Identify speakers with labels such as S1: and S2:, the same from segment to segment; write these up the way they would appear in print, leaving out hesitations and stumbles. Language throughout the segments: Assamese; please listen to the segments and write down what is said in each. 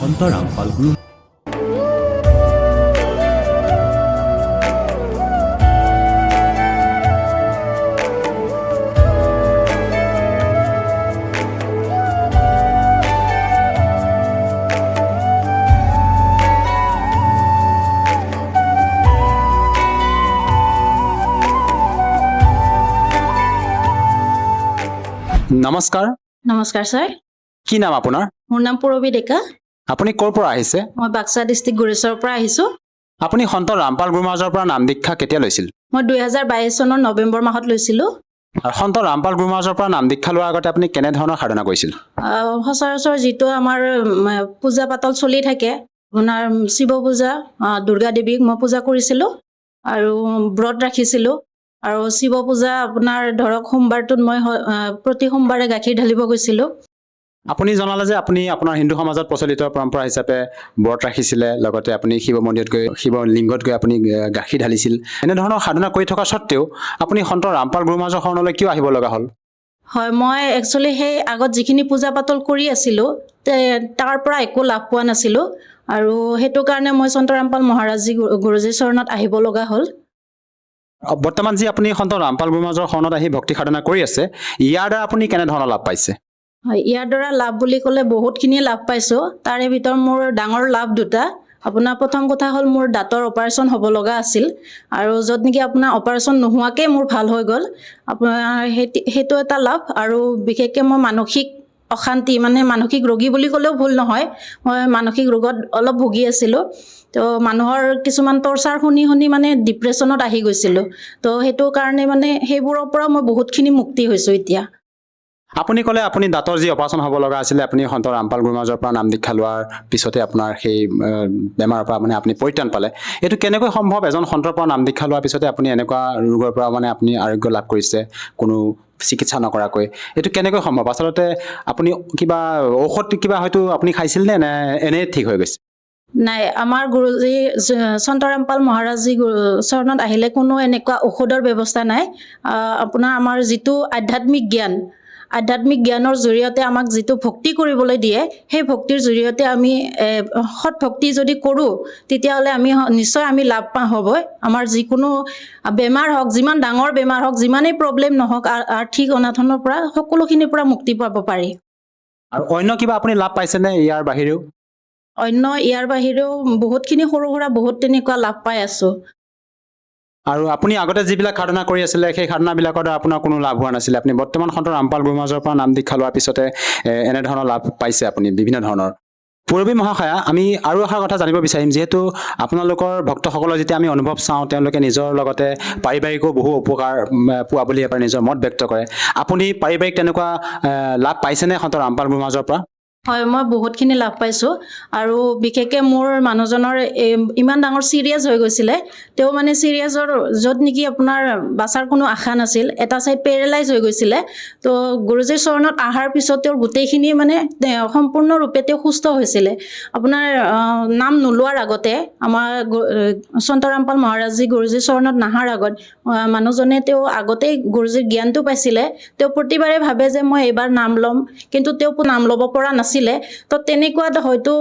S1: সন্ত ৰামপাল গুৰু
S2: নমস্কাৰ
S3: নমস্কাৰ ছাৰ
S2: কি নাম আপোনাৰ
S3: মোৰ নাম পূৰবী ডেকা
S2: আপুনি ক'ৰ পৰা আহিছে
S3: মই বাক্সা ডিষ্ট্ৰিক্ট গুৰেশ্বৰৰ পৰা আহিছোঁ
S2: আপুনি সন্ত ৰামপাল গুৰু মহাৰাজৰ পৰা নাম দীক্ষা কেতিয়া লৈছিল
S3: মই 2022 চনৰ নৱেম্বৰ মাহত লৈছিলোঁ
S2: আৰু সন্ত ৰামপাল গুৰু মহাৰাজৰ পৰা নাম দীক্ষা লোৱাৰ আগতে আপুনি কেনে ধৰণৰ সাধনা কৰিছিল
S3: সচৰাচৰ যিটো আমাৰ পূজা পাতল চলি থাকে আপোনাৰ শিৱ পূজা দুৰ্গা দেৱীক মই পূজা কৰিছিলোঁ আৰু ব্ৰত ৰাখিছিলোঁ আৰু শিৱ পূজা আপোনাৰ ধৰক সোমবাৰটোত মই প্ৰতি সোমবাৰে গাখীৰ ঢালিব গৈছিলোঁ
S2: আপুনি জনালে যে আপুনি আপোনাৰ হিন্দু সমাজত প্ৰচলিত পৰম্পৰা হিচাপে ব্ৰত ৰাখিছিলে লগতে আপুনি শিৱ মন্দিৰত গৈ শিৱ লিংগত গৈ আপুনি গাখীৰ ঢালিছিল এনেধৰণৰ সাধনা কৰি থকা স্বত্তেও আপুনি সন্ত ৰামপাল গুৰু মহাৰাজৰ শৰণলৈ কিয় আহিব লগা হ'ল
S3: হয় মই একচুৱেলি সেই আগত যিখিনি পূজা পাতল কৰি আছিলোঁ তাৰ পৰা একো লাভ পোৱা নাছিলোঁ আৰু সেইটো কাৰণে মই সন্ত ৰামপাল মহাৰাজী গুৰুজীৰ চৰণত আহিব লগা হ'ল
S2: বৰ্তমান যি আপুনি সন্ত ৰামপাল গুৰু মহাৰাজৰ শৰণত আহি ভক্তি সাধনা কৰি আছে ইয়াৰ দ্বাৰা আপুনি কেনেধৰণৰ লাভ পাইছে
S3: হয় ইয়াৰ দ্বাৰা লাভ বুলি ক'লে বহুতখিনিয়ে লাভ পাইছোঁ তাৰে ভিতৰত মোৰ ডাঙৰ লাভ দুটা আপোনাৰ প্ৰথম কথা হ'ল মোৰ দাঁতৰ অপাৰেশ্যন হ'ব লগা আছিল আৰু য'ত নেকি আপোনাৰ অপাৰেশ্যন নোহোৱাকৈ মোৰ ভাল হৈ গ'ল আপোনাৰ সেইটো এটা লাভ আৰু বিশেষকৈ মই মানসিক অশান্তি মানে মানসিক ৰোগী বুলি ক'লেও ভুল নহয় মই মানসিক ৰোগত অলপ ভুগি আছিলোঁ তো মানুহৰ কিছুমান টৰ্চাৰ শুনি শুনি মানে ডিপ্ৰেশ্যনত আহি গৈছিলোঁ তো সেইটো কাৰণে মানে সেইবোৰৰ পৰা মই বহুতখিনি মুক্তি হৈছোঁ এতিয়া
S2: আপুনি ক'লে আপুনি দাঁতৰ যি অপাৰেশ্যন হ'ব লগা আছিলে আপুনি সন্ত ৰামপাল গুৰু মহাৰাজৰ পৰা নাম দীক্ষা লোৱাৰ পিছতে আপোনাৰ সেই বেমাৰৰ পৰা মানে আপুনি পৰিত্ৰাণ পালে এইটো কেনেকৈ সম্ভৱ এজন সন্তৰ পৰা নাম দীক্ষা লোৱাৰ পিছতে আপুনি এনেকুৱা ৰোগৰ পৰা মানে আপুনি আৰোগ্য লাভ কৰিছে কোনো চিকিৎসা নকৰাকৈ এইটো কেনেকৈ সম্ভৱ আচলতে আপুনি কিবা ঔষধ কিবা হয়তো আপুনি খাইছিল নে এনেই ঠিক হৈ গৈছে
S3: নাই আমাৰ গুৰুজী সন্ত ৰামপাল মহাৰাজী চৰণত আহিলে কোনো এনেকুৱা ঔষধৰ ব্যৱস্থা নাই আপোনাৰ আমাৰ যিটো আধ্যাত্মিক জ্ঞানৰ জৰিয়তে আমাক যিটো ভক্তি কৰিবলৈ দিয়ে সেই ভক্তিৰ জৰিয়তে আমি সৎ ভক্তি যদি কৰোঁ তেতিয়াহ'লে নিশ্চয় আমি লাভ হ'ব আমাৰ যিকোনো বেমাৰ হওক যিমান ডাঙৰ বেমাৰ হওক যিমানেই প্ৰব্লেম নহওক আৰ্থিক অনাটনৰ পৰা সকলোখিনিৰ পৰা মুক্তি পাব পাৰি
S2: আৰু অন্য কিবা আপুনি লাভ পাইছেনে ইয়াৰ বাহিৰেও
S3: অন্য ইয়াৰ বাহিৰেও বহুতখিনি সৰু সুৰা বহুত তেনেকুৱা লাভ পাই আছোঁ
S2: আৰু আপুনি আগতে যিবিলাক সাধনা কৰি আছিলে সেই সাধনাবিলাকৰ দ্বাৰা আপোনাৰ কোনো লাভ হোৱা নাছিলে আপুনি বৰ্তমান সন্ত ৰামপাল গুৰু মহাৰাজৰ পৰা নাম দীক্ষা লোৱাৰ পিছতে এনেধৰণৰ লাভ পাইছে আপুনি বিভিন্ন ধৰণৰ পূৰবী মহাশয়া আমি আৰু এষাৰ কথা জানিব বিচাৰিম যিহেতু আপোনালোকৰ ভক্তসকলৰ যেতিয়া আমি অনুভৱ চাওঁ তেওঁলোকে নিজৰ লগতে পাৰিবাৰিকো বহু উপকাৰ পোৱা বুলি এবাৰ নিজৰ মত ব্যক্ত কৰে আপুনি পাৰিবাৰিক তেনেকুৱা লাভ পাইছেনে সন্ত ৰামপাল গুৰু মহাৰাজৰ পৰা
S3: হয় মই বহুতখিনি লাভ পাইছোঁ আৰু বিশেষকৈ মোৰ মানুহজনৰ ইমান ডাঙৰ চিৰিয়াছ হৈ গৈছিলে তেওঁ মানে চিৰিয়াছৰ য'ত নেকি আপোনাৰ বাচাৰ কোনো আশা নাছিল এটা ছাইড পেৰেলাইজ হৈ গৈছিলে তো গুৰুজীৰ চৰণত অহাৰ পিছত তেওঁৰ গোটেইখিনি মানে সম্পূৰ্ণৰূপে তেওঁ সুস্থ হৈছিলে আপোনাৰ নাম নোলোৱাৰ আগতে আমাৰ সন্ত ৰামপাল মহাৰাজী গুৰুজীৰ চৰণত নাহাৰ আগত মানুহজনে তেওঁ আগতেই গুৰুজীৰ জ্ঞানটো পাইছিলে তেওঁ প্ৰতিবাৰে ভাবে যে মই এইবাৰ নাম ল'ম কিন্তু তেওঁ নাম ল'ব পৰা নাছিল তো তেনেকুৱাত হয়তো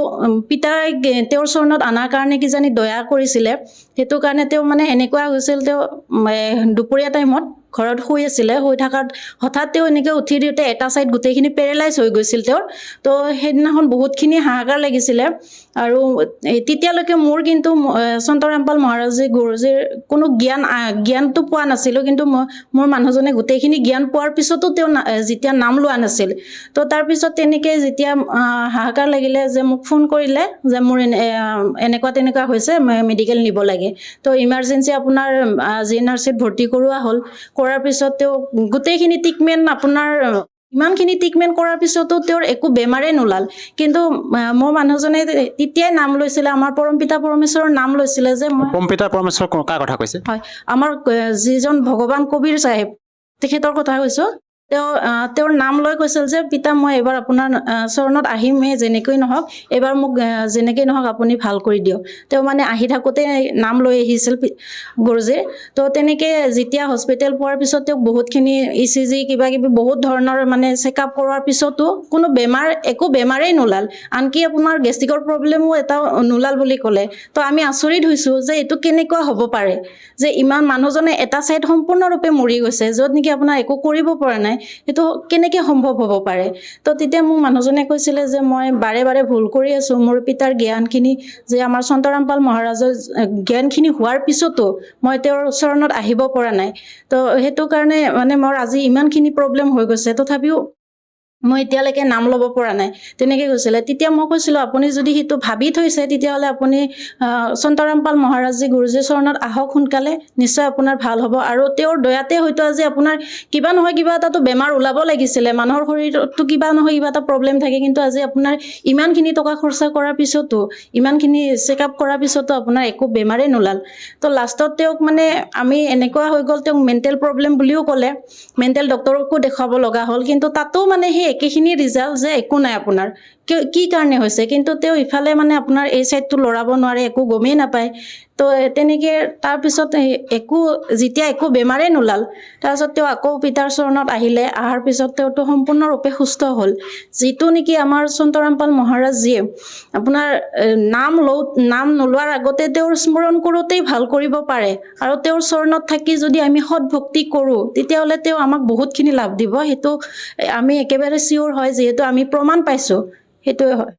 S3: পিতাই তেওঁৰ চৰণত অনাৰ কাৰণে কিজানি দয়া কৰিছিলে সেইটো কাৰণে তেওঁ মানে এনেকুৱা হৈছিল তেওঁ দুপৰীয়া টাইমত ঘৰত শুই আছিলে শুই থকাত হঠাৎ তেওঁ এনেকৈ উঠি দিওঁতে এটা ছাইড গোটেইখিনি পেৰেলাইজ হৈ গৈছিল তেওঁৰ তো সেইদিনাখন বহুতখিনি হাহাকাৰ লাগিছিলে আৰু তেতিয়ালৈকে মোৰ কিন্তু সন্ত ৰামপাল মহাৰাজী গুৰুজীৰ কোনো জ্ঞানটো পোৱা নাছিলোঁ কিন্তু মোৰ মানুহজনে গোটেইখিনি জ্ঞান পোৱাৰ পিছতো তেওঁ যেতিয়া নাম লোৱা নাছিল তো তাৰপিছত তেনেকৈ যেতিয়া হাহাকাৰ লাগিলে যে মোক ফোন কৰিলে যে মোৰ এনেকুৱা তেনেকুৱা হৈছে মেডিকেল নিব লাগে তো ইমাৰ্জেঞ্চি আপোনাৰ GNRCত ভৰ্তি কৰোৱা হ'ল কৰাৰ পিছত তেওঁ গোটেইখিনি ট্ৰিটমেণ্ট আপোনাৰ ইমানখিনি ট্ৰিটমেণ্ট কৰাৰ পিছতো তেওঁৰ একো বেমাৰেই নোলাল কিন্তু মোৰ মানুহজনে তেতিয়াই নাম লৈছিলে আমাৰ পৰমপিতা পৰমেশ্বৰৰ নাম লৈছিলে যে
S2: পৰমপিতা পৰমেশ্বৰ কাৰ কথা কৈছে
S3: হয় আমাৰ যিজন ভগৱান কবীৰ চাহেব তেখেতৰ কথা কৈছোঁ তেওঁৰ নাম লৈ কৈছিল যে পিতা মই এবাৰ আপোনাৰ চৰণত আহিমহে যেনেকৈ নহওক এবাৰ মোক যেনেকৈ নহওক আপুনি ভাল কৰি দিয়ক তেওঁ মানে আহি থাকোঁতে নাম লৈ আহিছিল গুৰুজীৰ তো তেনেকৈ যেতিয়া হস্পিটেল পোৱাৰ পিছত তেওঁক বহুতখিনি ECG কিবা কিবি বহুত ধৰণৰ মানে চেকআপ কৰোৱাৰ পিছতো কোনো একো বেমাৰেই নোলাল আনকি আপোনাৰ গেষ্ট্ৰিকৰ প্ৰব্লেমো এটা নোলাল বুলি ক'লে তো আমি আচৰিত হৈছোঁ যে এইটো কেনেকুৱা হ'ব পাৰে যে ইমান মানুহজনে এটা ছাইড সম্পূৰ্ণৰূপে মৰি গৈছে য'ত নেকি আপোনাৰ একো কৰিব পৰা নাই এইটো কেনেকৈ সম্ভৱ হ'ব পাৰে তো তেতিয়া মোক মানুহজনে কৈছিলে যে মই বাৰে বাৰে ভুল কৰি আছোঁ মোৰ পিতাৰ জ্ঞানখিনি যে আমাৰ সন্তৰামপাল মহাৰাজৰ জ্ঞানখিনি হোৱাৰ পিছতো মই তেওঁৰ চৰণত আহিব পৰা নাই তো সেইটো কাৰণে মানে মোৰ আজি ইমানখিনি প্ৰব্লেম হৈ গৈছে তথাপিও মই এতিয়ালৈকে নাম ল'ব পৰা নাই তেনেকৈ কৈছিলে তেতিয়া মই কৈছিলোঁ আপুনি যদি সেইটো ভাবি থৈছে তেতিয়াহ'লে আপুনি সন্তৰামপাল মহাৰাজী গুৰুজীৰ চৰণত আহক সোনকালে নিশ্চয় আপোনাৰ ভাল হ'ব আৰু তেওঁৰ দয়াতে হয়তো আজি আপোনাৰ কিবা নহয় কিবা এটাতো বেমাৰ ওলাব লাগিছিলে মানুহৰ শৰীৰতো কিবা নহয় কিবা এটা প্ৰব্লেম থাকে কিন্তু আজি আপোনাৰ ইমানখিনি টকা খৰচা কৰাৰ পিছতো ইমানখিনি চেকআপ কৰাৰ পিছতো আপোনাৰ একো বেমাৰেই নোলাল তো লাষ্টত তেওঁক মানে আমি এনেকুৱা হৈ গ'ল তেওঁক মেণ্টেল প্ৰব্লেম বুলিও ক'লে মেণ্টেল ডক্টৰকো দেখুৱাব লগা হ'ল কিন্তু তাতো মানে সেই একেখিনি ৰিজাল্ট যে একো নাই আপোনাৰ কি কাৰণে হৈছে কিন্তু তেওঁ ইফালে মানে আপোনাৰ এই ছাইডটো লৰাব নোৱাৰে একো গমেই নাপায় তো তেনেকৈ তাৰপিছত যেতিয়া একো বেমাৰেই নোলাল তাৰপিছত তেওঁ আকৌ পিতাৰ চৰণত আহিলে অহাৰ পিছত তেওঁতো সম্পূৰ্ণৰূপে সুস্থ হ'ল যিটো নেকি আমাৰ সন্তৰামপাল মহাৰাজজীয়ে আপোনাৰ নাম নোলোৱাৰ আগতে তেওঁৰ স্মৰণ কৰোঁতেই ভাল কৰিব পাৰে আৰু তেওঁৰ চৰণত থাকি যদি আমি সৎ ভক্তি কৰোঁ তেতিয়াহ'লে তেওঁ আমাক বহুতখিনি লাভ দিব সেইটো আমি একেবাৰে চিয়'ৰ হয় যিহেতু আমি প্ৰমাণ পাইছোঁ সেইটোৱে হয়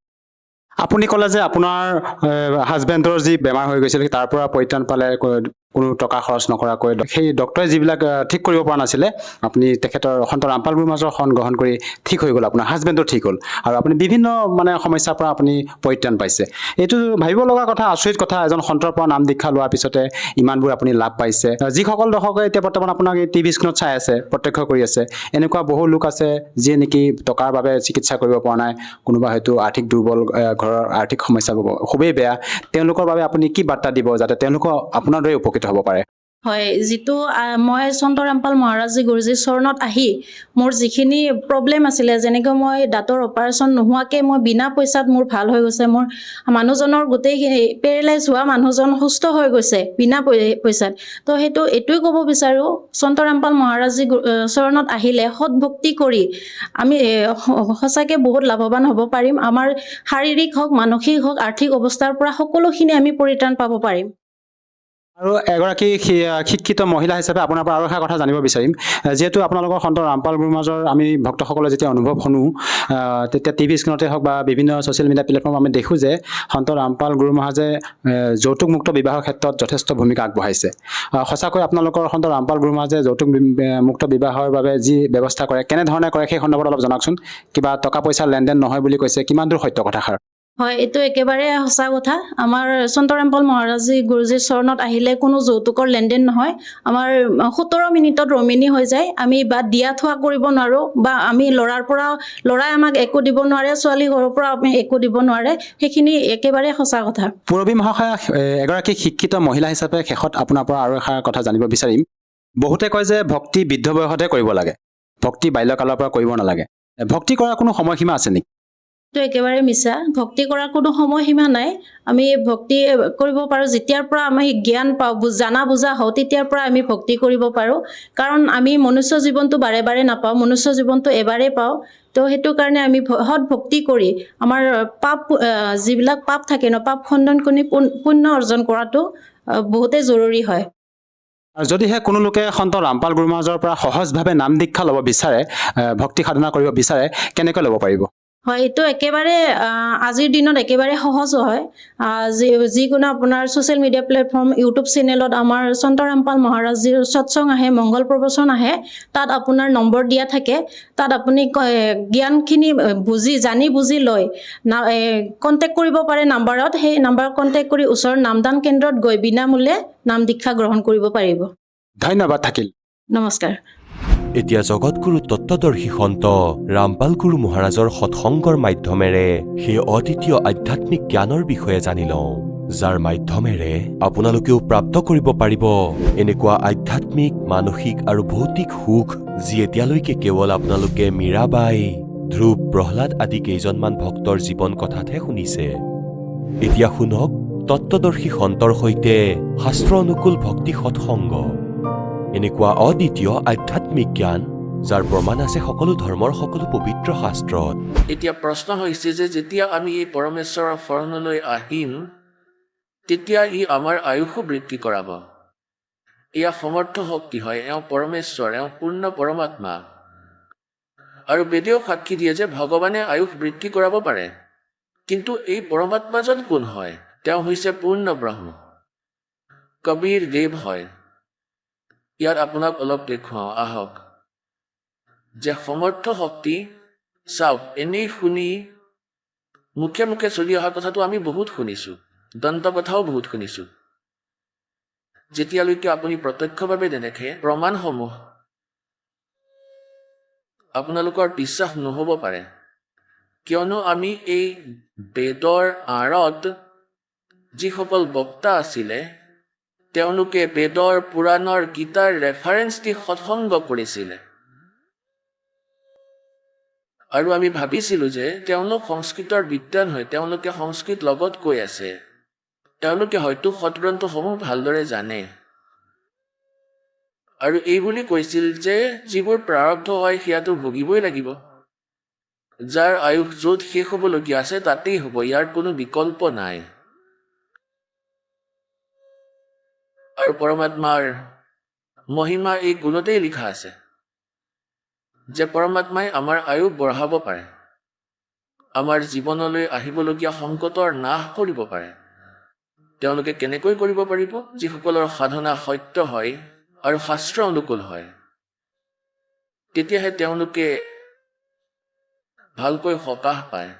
S2: আপুনি ক'লে যে আপোনাৰ হাজবেণ্ডৰ যি বেমাৰ হৈ গৈছিল তাৰ পৰা পৰিত্ৰাণ পালে কোনো টকা খৰচ নকৰাকৈ সেই ডক্টৰে যিবিলাক ঠিক কৰিব পৰা নাছিলে আপুনি তেখেতৰ সন্তৰামপাল গুৰু মহাৰাজৰ শৰণ গ্ৰহণ কৰি ঠিক হৈ গ'ল আপোনাৰ হাজবেণ্ডো ঠিক হ'ল আৰু আপুনি বিভিন্ন মানে সমস্যাৰ পৰা আপুনি পৰিত্ৰাণ পাইছে এইটো ভাবিব লগা কথা আচৰিত কথা এজন সন্তৰ পৰা নাম দীক্ষা লোৱাৰ পিছতে ইমানবোৰ আপুনি লাভ পাইছে যিসকল দৰ্শকে এতিয়া বৰ্তমান আপোনাক এই টিভি স্ক্ৰীণত চাই আছে প্ৰত্যক্ষ কৰি আছে এনেকুৱা বহু লোক আছে যিয়ে নেকি টকাৰ বাবে চিকিৎসা কৰিব পৰা নাই কোনোবা হয়তো আৰ্থিক দুৰ্বল ঘৰৰ আৰ্থিক সমস্যা খুবেই বেয়া তেওঁলোকৰ বাবে আপুনি কি বাৰ্তা দিব যাতে তেওঁলোকো আপোনাৰ দৰে উপকৃত হ'ব পাৰে
S3: হয় যিটো মই সন্তৰামপাল মহাৰাজী গুৰুজীৰ চৰণত আহি মোৰ যিখিনি প্ৰব্লেম আছিলে যেনেকৈ মই দাঁতৰ অপাৰেশ্যন নোহোৱাকৈ মই বিনা পইচাত মোৰ ভাল হৈ গৈছে মোৰ মানুহজনৰ গোটেইখিনি পেৰেলাইজ হোৱা মানুহজন সুস্থ হৈ গৈছে বিনা পইচাত তো এইটোৱে ক'ব বিচাৰোঁ সন্তৰামপাল মহাৰাজী চৰণত আহিলে সৎ ভক্তি কৰি আমি সঁচাকৈ বহুত লাভৱান হ'ব পাৰিম আমাৰ শাৰীৰিক হওক মানসিক হওক আৰ্থিক অৱস্থাৰ পৰা সকলোখিনি আমি পৰিত্ৰাণ পাব পাৰিম
S2: আৰু এগৰাকী শিক্ষিত মহিলা হিচাপে আপোনাৰ পৰা আৰু এটা কথা জানিব বিচাৰিম যিহেতু আপোনালোকৰ সন্তৰামপাল গুৰু মহাৰাজৰ আমি ভক্তসকলে যেতিয়া অনুভৱ শুনো তেতিয়া টিভি স্ক্ৰীণতে হওক বা বিভিন্ন ছ'চিয়েল মিডিয়া প্লেটফৰ্মত আমি দেখোঁ যে সন্তৰামপাল গুৰু মহাৰাজে যৌতুকমুক্ত বিবাহৰ ক্ষেত্ৰত যথেষ্ট ভূমিকা আগবঢ়াইছে সঁচাকৈ আপোনালোকৰ সন্তৰামপাল গুৰু মহাৰাজে যৌতুক মুক্ত বিবাহৰ বাবে যি ব্যৱস্থা কৰে কেনেধৰণে কৰে সেই সন্দৰ্ভত অলপ জনাওকচোন কিবা টকা পইচাৰ লেনদেন নহয় বুলি কৈছে কিমান দূৰ সত্য কথাষাৰ
S3: হয় এইটো একেবাৰে সঁচা কথা আমাৰ সন্তৰামপাল মহাৰাজী গুৰুজীৰ চৰণত আহিলে কোনো যৌতুকৰ লেনদেন নহয় আমাৰ 17 মিনিটত ৰমিনী হৈ যায় আমি বা দিয়া থোৱা কৰিব নোৱাৰোঁ বা আমি ল'ৰাই আমাক একো দিব নোৱাৰে ছোৱালী ঘৰৰ পৰা আমি একো দিব নোৱাৰে সেইখিনি একেবাৰে সঁচা কথা
S2: পূৰবী মহাশয়া এগৰাকী শিক্ষিত মহিলা হিচাপে শেষত আপোনাৰ পৰা আৰু এষাৰ কথা জানিব বিচাৰিম বহুতে কয় যে ভক্তি বৃদ্ধ বয়সতে কৰিব লাগে ভক্তি বাল্যকালৰ পৰা কৰিব নালাগে ভক্তি কৰাৰ কোনো সময়সীমা আছে নেকি
S3: এইটো একেবাৰে মিছা ভক্তি কৰাৰ কোনো সময়সীমা নাই আমি ভক্তি কৰিব পাৰোঁ যেতিয়াৰ পৰা আমি জ্ঞান পাওঁ জানা বুজা হওঁ তেতিয়াৰ পৰা আমি ভক্তি কৰিব পাৰোঁ কাৰণ আমি মনুষ্য জীৱনটো বাৰে বাৰে নাপাওঁ মনুষ্য জীৱনটো এবাৰেই পাওঁ তো সেইটো কাৰণে আমি সৎ ভক্তি কৰি আমাৰ যিবিলাক পাপ থাকে ন পাপ খণ্ডন কৰি পুণ্য অৰ্জন কৰাটো বহুতেই জৰুৰী হয়
S2: আৰু যদিহে কোনো লোকে সন্তৰামপাল গুৰু মহাৰাজৰ পৰা সহজভাৱে নাম দীক্ষা ল'ব বিচাৰে ভক্তি সাধনা কৰিব বিচাৰে কেনেকৈ ল'ব পাৰিব
S3: হয় এইটো একেবাৰে আজিৰ দিনত একেবাৰে সহজ হয় যিকোনো আপোনাৰ ছ'চিয়েল মিডিয়া প্লেটফৰ্ম ইউটিউব চেনেলত আমাৰ সন্তৰামপাল মহাৰাজীৰ সৎসং আহে মংগল প্ৰবচন আহে তাত আপোনাৰ নম্বৰ দিয়া থাকে তাত আপুনি জ্ঞানখিনি জানি বুজি লৈ কণ্টেক্ট কৰিব পাৰে নাম্বাৰত সেই নাম্বাৰত কণ্টেক্ট কৰি ওচৰৰ নামদান কেন্দ্ৰত গৈ বিনামূল্যে নাম দীক্ষা গ্ৰহণ কৰিব পাৰিব
S2: ধন্যবাদ থাকিল
S3: নমস্কাৰ
S1: এতিয়া জগতগুৰু তত্ত্বদৰ্শী সন্ত ৰামপাল গুৰু মহাৰাজৰ সৎসংগৰ মাধ্যমেৰে সেই অদ্বিতীয় আধ্যাত্মিক জ্ঞানৰ বিষয়ে জানি লওঁ যাৰ মাধ্যমেৰে আপোনালোকেও প্ৰাপ্ত কৰিব পাৰিব এনেকুৱা আধ্যাত্মিক আধ্যাত্মিক মানসিক আৰু ভৌতিক সুখ যি এতিয়ালৈকে কেৱল আপোনালোকে মীৰাবাই ধ্ৰুৱ প্ৰহ্লাদ আদি কেইজনমান ভক্তৰ জীৱন কথাতহে শুনিছে এতিয়া শুনক তত্ত্বদৰ্শী সন্তৰ সৈতে শাস্ত্ৰ অনুকূল ভক্তি সৎসংগ এনেকুৱা অদ্বিতীয় আধ্যাত্মিক জ্ঞান যাৰ প্ৰমাণ আছে সকলো ধৰ্মৰ সকলো পবিত্ৰ শাস্ত্ৰত
S4: এতিয়া প্ৰশ্ন হৈছে যে যেতিয়া আমি এই পৰমেশ্বৰৰ শৰণলৈ আহিম তেতিয়া ই আমাৰ আয়ুসো বৃদ্ধি কৰাব এয়া সমৰ্থ শক্তি হয় এওঁ পৰমেশ্বৰ এওঁ পূৰ্ণ পৰমাত্মা আৰু বেদেও সাক্ষী দিয়ে যে ভগৱানে আয়ুস বৃদ্ধি কৰাব পাৰে কিন্তু এই পৰমাত্মাজন কোন হয় তেওঁ হৈছে পূৰ্ণ ব্ৰহ্ম কবীৰ দেৱ হয় ইয়াত আপোনাক অলপ দেখুৱাওঁ আহক যে সমৰ্থ শক্তি চাওক এনেই শুনি মুখে মুখে চলি অহা কথাটো আমি বহুত শুনিছোঁ দন্ত কথাও বহুত শুনিছোঁ যেতিয়ালৈকে আপুনি প্ৰত্যক্ষভাৱে নেদেখে প্ৰমাণসমূহ আপোনালোকৰ বিশ্বাস নহ'ব পাৰে কিয়নো আমি এই বেদৰ আঁৰত যিসকল বক্তা আছিলে তেওঁলোকে বেদৰ পুৰাণৰ গীতাৰ ৰেফাৰেঞ্চ দি সৎসংগ কৰিছিলে আৰু আমি ভাবিছিলোঁ যে তেওঁলোক সংস্কৃতৰ বিদ্বান হয় তেওঁলোকে সংস্কৃত লগত কৈ আছে তেওঁলোকে হয়তো সৎগ্ৰন্থসমূহ ভালদৰে জানে আৰু এই বুলি কৈছিল যে যিবোৰ প্ৰাৰব্ধ হয় সেয়াটো ভুগিবই লাগিব যাৰ আয়ুস য'ত শেষ হ'বলগীয়া আছে তাতেই হ'ব ইয়াৰ কোনো বিকল্প নাই আৰু পৰমাত্মাৰ মহিমা এই গুণতেই লিখা আছে যে পৰমাত্মাই আমাৰ আয়ুস বঢ়াব পাৰে আমাৰ জীৱনলৈ আহিবলগীয়া সংকটৰ নাশ কৰিব পাৰে তেওঁলোকে কেনেকৈ কৰিব পাৰিব যিসকলৰ সাধনা সত্য হয় আৰু শাস্ত্ৰ অনুকূল হয় তেতিয়াহে তেওঁলোকে ভালকৈ সকাহ পায়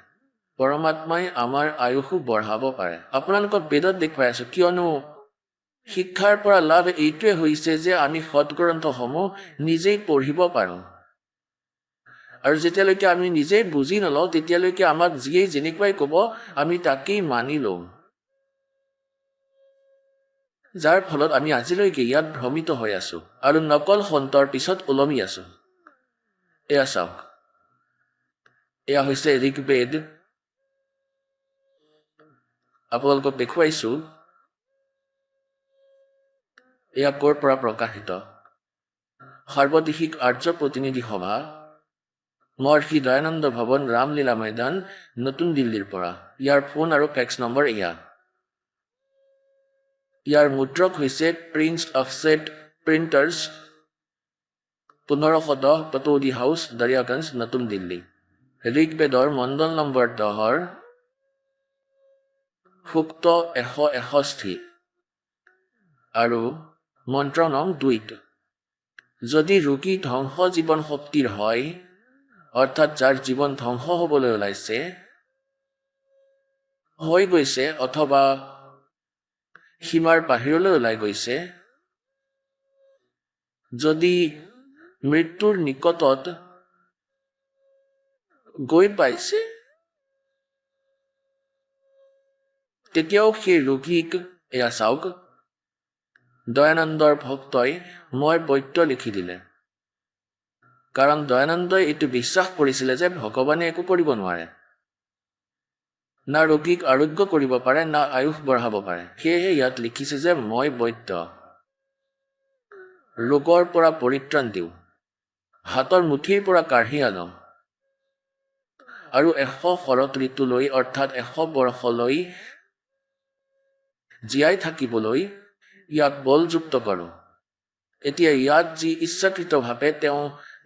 S4: পৰমাত্মাই আমাৰ আয়ুসো বঢ়াব পাৰে আপোনালোকক বেদত দেখুৱাই আছোঁ কিয়নো শিক্ষাৰ পৰা লাভ এইটোৱে হৈছে যে আমি সৎগ্ৰন্থসমূহ নিজেই পঢ়িব পাৰোঁ আৰু যেতিয়ালৈকে আমি নিজেই বুজি নলওঁ তেতিয়ালৈকে আমাক যিয়েই যেনেকুৱাই ক'ব আমি তাকেই মানি লওঁ যাৰ ফলত আমি আজিলৈকে ইয়াত ভ্ৰমিত হৈ আছোঁ আৰু নকল সন্তৰ পিছত ওলমি আছোঁ এয়া চাওক এয়া হৈছে ঋগ্বেদ আপোনালোকক দেখুৱাইছোঁ এয়া ক'ৰ পৰা প্ৰকাশিত সৰ্বদেশিক আৰ্য প্ৰতিনিধি সভা মহৰ্ষি দয়ানন্দ ভৱন ৰামলীলা ময়দান নতুন দিল্লীৰ পৰা ইয়াৰ ফোন আৰু ফেক্স নম্বৰ এয়া ইয়াৰ মুদ্ৰক হৈছে prince offset printers 1510 পটৌদি house Daryaganj নতুন দিল্লী ঋগ্বেদৰ মণ্ডল নম্বৰ 10 সূক্ত 161 আৰু মন্ত্ৰ নং 2 যদি ৰোগী ধ্বংস জীৱন শক্তিৰ হয় অৰ্থাৎ যাৰ জীৱন ধ্বংস হ'বলৈ ওলাইছে হৈ গৈছে অথবা সীমাৰ বাহিৰলৈ ওলাই গৈছে যদি মৃত্যুৰ নিকটত গৈ পাইছে তেতিয়াও সেই ৰোগীক এয়া চাওক দয়ানন্দৰ ভক্তই মই বৈদ্য লিখি দিলে কাৰণ দয়ানন্দই এইটো বিশ্বাস কৰিছিলে যে ভগৱানে একো কৰিব নোৱাৰে না ৰোগীক আৰোগ্য কৰিব পাৰে না আয়ুস বঢ়াব পাৰে সেয়েহে ইয়াত লিখিছে যে মই বৈদ্য ৰোগৰ পৰা পৰিত্ৰাণ দিওঁ হাতৰ মুঠিৰ পৰা কাঢ়ি আনো আৰু 100 শৰৎ ঋতুলৈ অৰ্থাৎ 100 বৰ্ষলৈ জীয়াই থাকিবলৈ ইয়াক বলযুক্ত কৰোঁ এতিয়া ইয়াত যি ইচ্ছাকৃতভাৱে তেওঁ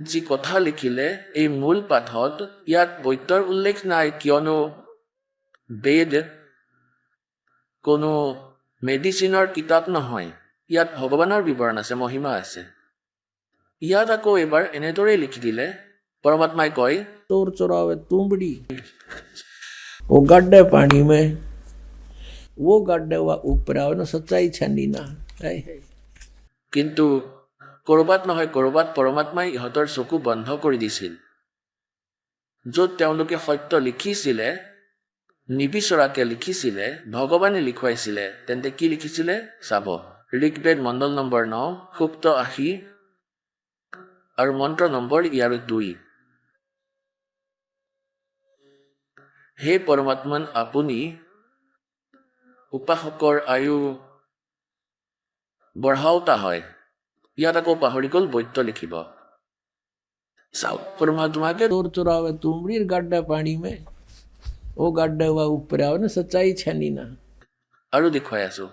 S4: যি কথা লিখিলে এই মূল পাঠত ইয়াত বৈদ্যৰ উল্লেখ নাই কিয়নো বেদ কোনো মেডিচিনৰ কিতাপ নহয় ইয়াত ভগৱানৰ বিৱৰণ আছে মহিমা আছে ইয়াত আকৌ এবাৰ এনেদৰেই লিখি দিলে পৰমাত্মাই কয়
S5: तोर चौरावे तुमड़ी वो गड्ढे पानी में वो गड्ढे हुआ ऊपर आओ ना सच्चाई छनी ना
S4: কিন্তু ক'ৰবাত নহয় ক'ৰবাত পৰমাত্মাই ইহঁতৰ চকু বন্ধ কৰি দিছিল য'ত তেওঁলোকে সত্য লিখিছিলে নিবিচৰাকে লিখিছিলে ভগৱানে লিখুৱাইছিলে তেন্তে কি লিখিছিলে চাব ঋগ্বেদ মণ্ডল নম্বৰ 9 সূক্ত 80 আৰু মন্ত্ৰ নম্বৰ ইয়াৰ 2 হে পৰমাত্মন আপুনি উপাসকৰ আয়ু বঢ়াওতা হয় ইয়াত আকৌ পাহৰি গ'ল বৈদ্য লিখিব চাওক परमात्मा के
S5: चोर चुरावे तुमड़ी गड्ढे पानी में वो गड्ढे हुआ ऊपर आवे ना सच्चाई छनी ना
S4: আৰু দেখুৱাই আছো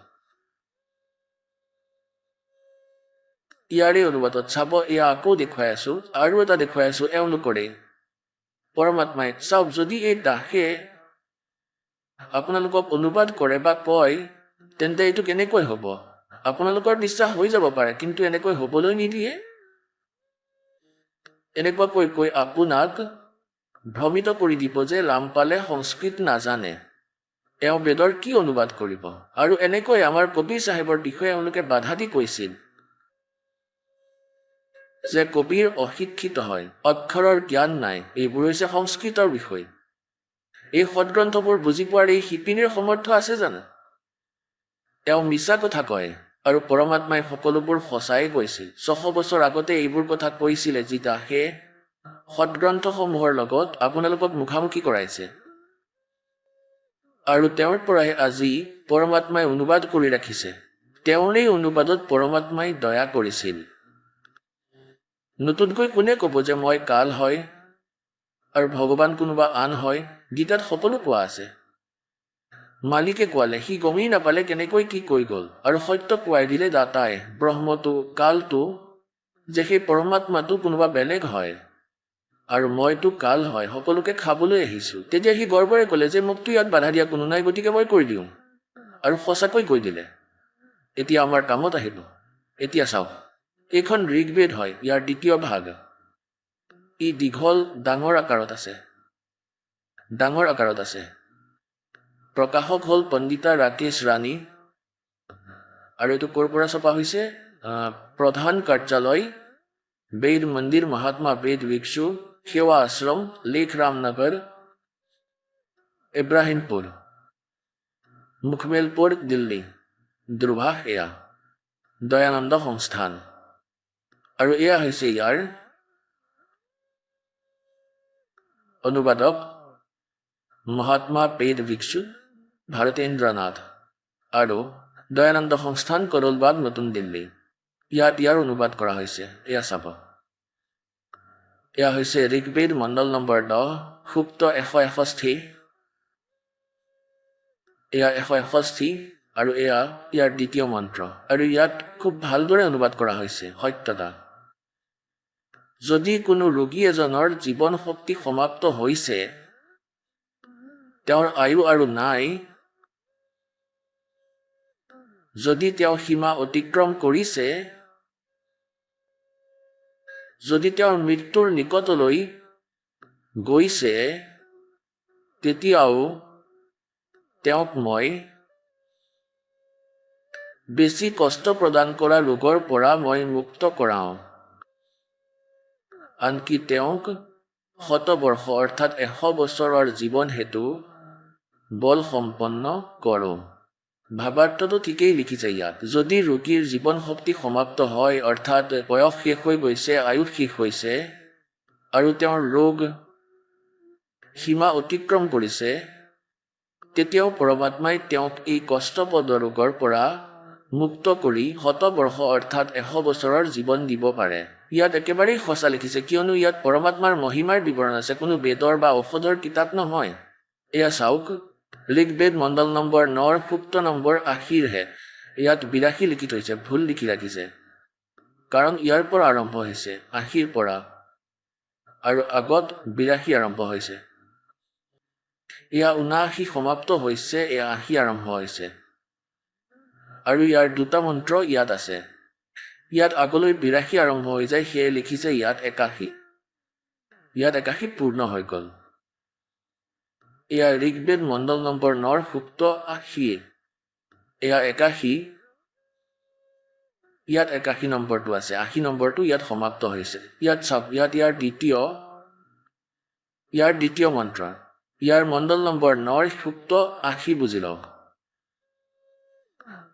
S4: ইয়াৰে অনুবাদত চাব এয়া আকৌ দেখুৱাই আছো আৰু এটা দেখুৱাই আছো এওঁলোকৰে পৰমাত্মাই চাওক যদি এই দাসে আপোনালোকক অনুবাদ কৰে বা কয় তেন্তে এইটো কেনেকৈ হ'ব আপোনালোকৰ বিশ্বাস হৈ যাব পাৰে কিন্তু এনেকৈ হ'বলৈ নিদিয়ে এনেকুৱাকৈ কৈ আপোনাক ভ্ৰমিত কৰি দিব যে লাম্পালে সংস্কৃত নাজানে এওঁ বেদৰ কি অনুবাদ কৰিব আৰু এনেকৈ আমাৰ কবিৰ চাহেবৰ বিষয়ে এওঁলোকে বাধা দি কৈছিল যে কবিৰ অশিক্ষিত হয় অক্ষৰৰ জ্ঞান নাই এইবোৰ হৈছে সংস্কৃতৰ বিষয় এই সদগ্ৰন্থবোৰ বুজি পোৱাৰ এই শিপিনীৰ সমৰ্থ আছে জানো এওঁ মিছা কথা কয় আৰু পৰমাত্মাই সকলোবোৰ সঁচাই কৈছিল 600 বছৰ আগতে এইবোৰ কথা কৈছিলে যি দাসে সদগ্ৰন্থসমূহৰ লগত আপোনালোকক মুখামুখি কৰাইছে আৰু তেওঁৰ পৰাই আজি পৰমাত্মাই অনুবাদ কৰি ৰাখিছে তেওঁৰেই অনুবাদত পৰমাত্মাই দয়া কৰিছিল নতুনকৈ কোনে ক'ব যে মই কাল হয় আৰু ভগৱান কোনোবা আন হয় গীতাত সকলো কোৱা আছে মালিকে কোৱালে সি গমেই নাপালে কেনেকৈ কি কৈ গ'ল আৰু সত্য কোৱাই দিলে দাতাই ব্ৰহ্মটো কালটো যে সেই পৰমাত্মাটো কোনোবা বেলেগ হয় আৰু মইতো কাল হয় সকলোকে খাবলৈ আহিছোঁ তেতিয়া সি গৰ্বৰে ক'লে যে মোকতো ইয়াত বাধা দিয়া কোনো নাই গতিকে মই কৰি দিওঁ আৰু সঁচাকৈ কৈ দিলে এতিয়া আমাৰ কামত আহিব এতিয়া চাওক এইখন ঋগ্বেদ হয় ইয়াৰ দ্বিতীয় ভাগ ই দীঘল ডাঙৰ আকাৰত আছে প্ৰকাশক হ'ল পণ্ডিতা ৰাকেশ ৰাণী আৰু এইটো ক'ৰ পৰা ছপা হৈছে প্ৰধান কাৰ্যালয় বেদ মন্দিৰ মহাত্মা বেদ ভিক্ষু সেৱা আশ্ৰম লেখ ৰামনগৰ ইব্ৰাহিমপুৰ মুখমেলপুৰ দিল্লী দুৰ্ভাষ এয়া দয়ানন্দ সংস্থান আৰু এয়া হৈছে ইয়াৰ অনুবাদক মহাত্মা বেদ ভিক্ষু ভাৰতেন্দ্ৰনাথ আৰু দয়ানন্দ সংস্থান কৰলবাগ নতুন দিল্লী ইয়াত ইয়াৰ অনুবাদ কৰা হৈছে এয়া চাব এয়া হৈছে ঋগ্বেদ মণ্ডল নম্বৰ 10 সূক্ত 161 এয়া 161 আৰু এয়া ইয়াৰ দ্বিতীয় মন্ত্ৰ আৰু ইয়াত খুব ভালদৰে অনুবাদ কৰা হৈছে সত্যতা যদি কোনো ৰোগী এজনৰ জীৱন শক্তি সমাপ্ত হৈছে তেওঁৰ আয়ু আৰু নাই যদি তেওঁ সীমা অতিক্ৰম কৰিছে যদি তেওঁৰ মৃত্যুৰ নিকটলৈ গৈছে তেতিয়াও তেওঁক মই বেছি কষ্ট প্ৰদান কৰা ৰোগৰ পৰা মই মুক্ত কৰাওঁ আনকি তেওঁক 100 বৰ্ষ অৰ্থাৎ 100 বছৰৰ জীৱন হেতু বল সম্পন্ন কৰোঁ ভাৱাৰ্থটো ঠিকেই লিখিছে ইয়াত যদি ৰোগীৰ জীৱন শক্তি সমাপ্ত হয় অৰ্থাৎ বয়স শেষ হৈ গৈছে আয়ু শেষ হৈছে আৰু তেওঁৰ ৰোগ সীমা অতিক্ৰম কৰিছে তেতিয়াও পৰমাত্মাই তেওঁক এই কষ্টপদ ৰোগৰ পৰা মুক্ত কৰি 100 বৰ্ষ অৰ্থাৎ 100 বছৰৰ জীৱন দিব পাৰে ইয়াত একেবাৰেই সঁচা লিখিছে কিয়নো ইয়াত পৰমাত্মাৰ মহিমাৰ বিৱৰণ আছে কোনো বেদৰ বা ঔষধৰ কিতাপ নহয় এয়া চাওক ঋগ্বেদ মণ্ডল নম্বৰ 9 সূক্ত নম্বৰ 80 ইয়াত 82 লিখি থৈছে ভুল লিখি ৰাখিছে কাৰণ ইয়াৰ পৰা আৰম্ভ হৈছে 80 পৰা আৰু আগত 82 আৰম্ভ হৈছে এয়া 79 সমাপ্ত হৈছে এয়া 80 আৰম্ভ হৈছে আৰু ইয়াৰ দুটা মন্ত্ৰ ইয়াত আছে ইয়াত আগলৈ 82 আৰম্ভ হৈ যায় সেয়ে লিখিছে ইয়াত 81 পূৰ্ণ হৈ গ'ল এয়া ঋগ্বেদ মণ্ডল নম্বৰ 9 সূক্ত 80 এয়া 81 ইয়াত 81 নম্বৰটো আছে 80 নম্বৰটো ইয়াত সমাপ্ত হৈছে ইয়াত চাওক ইয়াত ইয়াৰ দ্বিতীয় মন্ত্ৰ ইয়াৰ মণ্ডল নম্বৰ 9 সূক্ত 80 বুজি লওক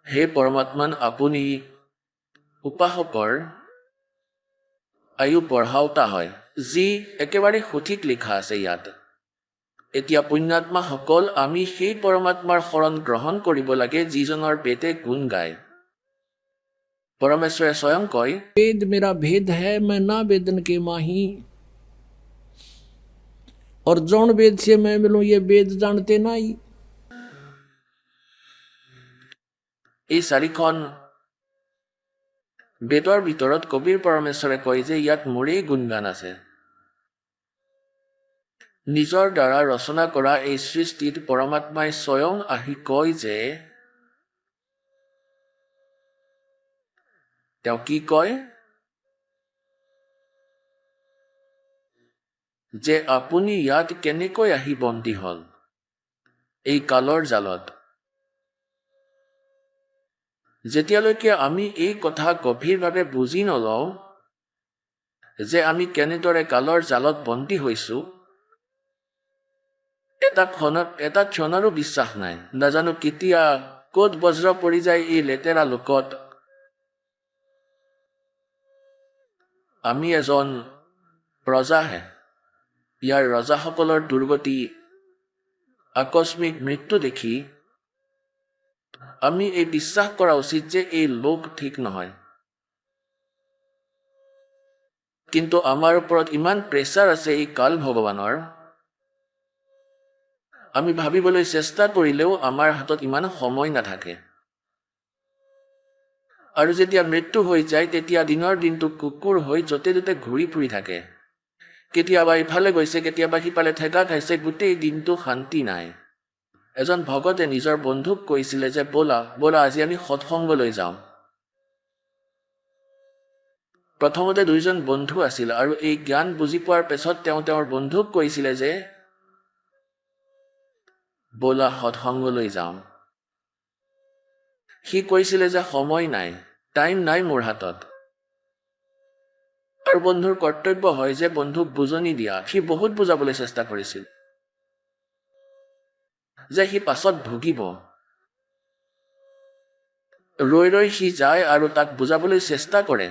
S4: হে পৰমাত্মান আপুনি উপাসকৰ আয়ু বঢ়াওতা হয়, যি একেবাৰে সঠিক লিখা আছে ইয়াত। এতিয়া পুণ্যাত্মাসকল আমি সেই পৰমাত্মাৰ শৰণ গ্ৰহণ কৰিব লাগে যিজনৰ বেদে গুণ গায়। পৰমেশ্বৰে স্বয়ং কয়,
S5: वेद मेरा भेद है मैं ना वेदन के माही, और जौन वेद से मैं मिलूं ये वेद जानते नहीं।
S4: এই চাৰিখন বেদৰ ভিতৰত কবিৰ পৰমেশ্বৰে কয় যে ইয়াত মোৰেই গুণগান আছে। নিজৰ দ্বাৰা ৰচনা কৰা এই সৃষ্টিত পৰমাত্মাই স্বয়ং আহি কয় যে, তেওঁ কি কয়? যে আপুনি ইয়াত কেনেকৈ আহি বন্দী হ'ল এই কালৰ জালত। যেতিয়ালৈকে আমি এই কথা গভীৰভাৱে বুজি নলওঁ যে আমি কেনেদৰে কালৰ জালত বন্দী হৈছো, এটা ক্ষণৰো বিশ্বাস নাই। নাজানো কেতিয়া ক'ত বজ্ৰ পৰি যায় এই লেতেৰা লোকত। আমি এজন প্ৰজাহে। ইয়াৰ ৰজাসকলৰ দুৰ্গতি, আকস্মিক মৃত্যু দেখি আমি এই বিশ্বাস কৰা উচিত যে এই লোক ঠিক নহয়। কিন্তু আমাৰ ওপৰত ইমান প্ৰেছাৰ আছে এই কাল ভগৱানৰ, আমি ভাবিবলৈ চেষ্টা কৰিলেও আমাৰ হাতত ইমান সময় নাথাকে। আৰু যেতিয়া মৃত্যু হৈ যায় তেতিয়া দিনৰ দিনটো কুকুৰ হৈ য'তে ত'তে ঘূৰি ফুৰি থাকে। কেতিয়াবা ইফালে গৈছে, কেতিয়াবা সিফালে ঠেকা খাইছে, গোটেই দিনটো শান্তি নাই। এজন ভকতে নিজৰ বন্ধুক কৈছিলে যে ব'লা ব'লা আজি আমি সৎসংগলৈ যাওঁ। প্ৰথমতে দুইজন বন্ধু আছিল আৰু এই জ্ঞান বুজি পোৱাৰ পিছত তেওঁ তেওঁৰ বন্ধুক কৈছিলে যে ব'লা সৎসংগলৈ যাওঁ। সি কৈছিলে যে সময় নাই, টাইম নাই মোৰ হাতত। আৰু বন্ধুৰ কৰ্তব্য হয় যে বন্ধুক বুজনি দিয়া। সি বহুত বুজাবলৈ চেষ্টা কৰিছিল যে সি পাছত ভুগিব। ৰৈ ৰৈ সি যায় আৰু তাক বুজাবলৈ চেষ্টা কৰে।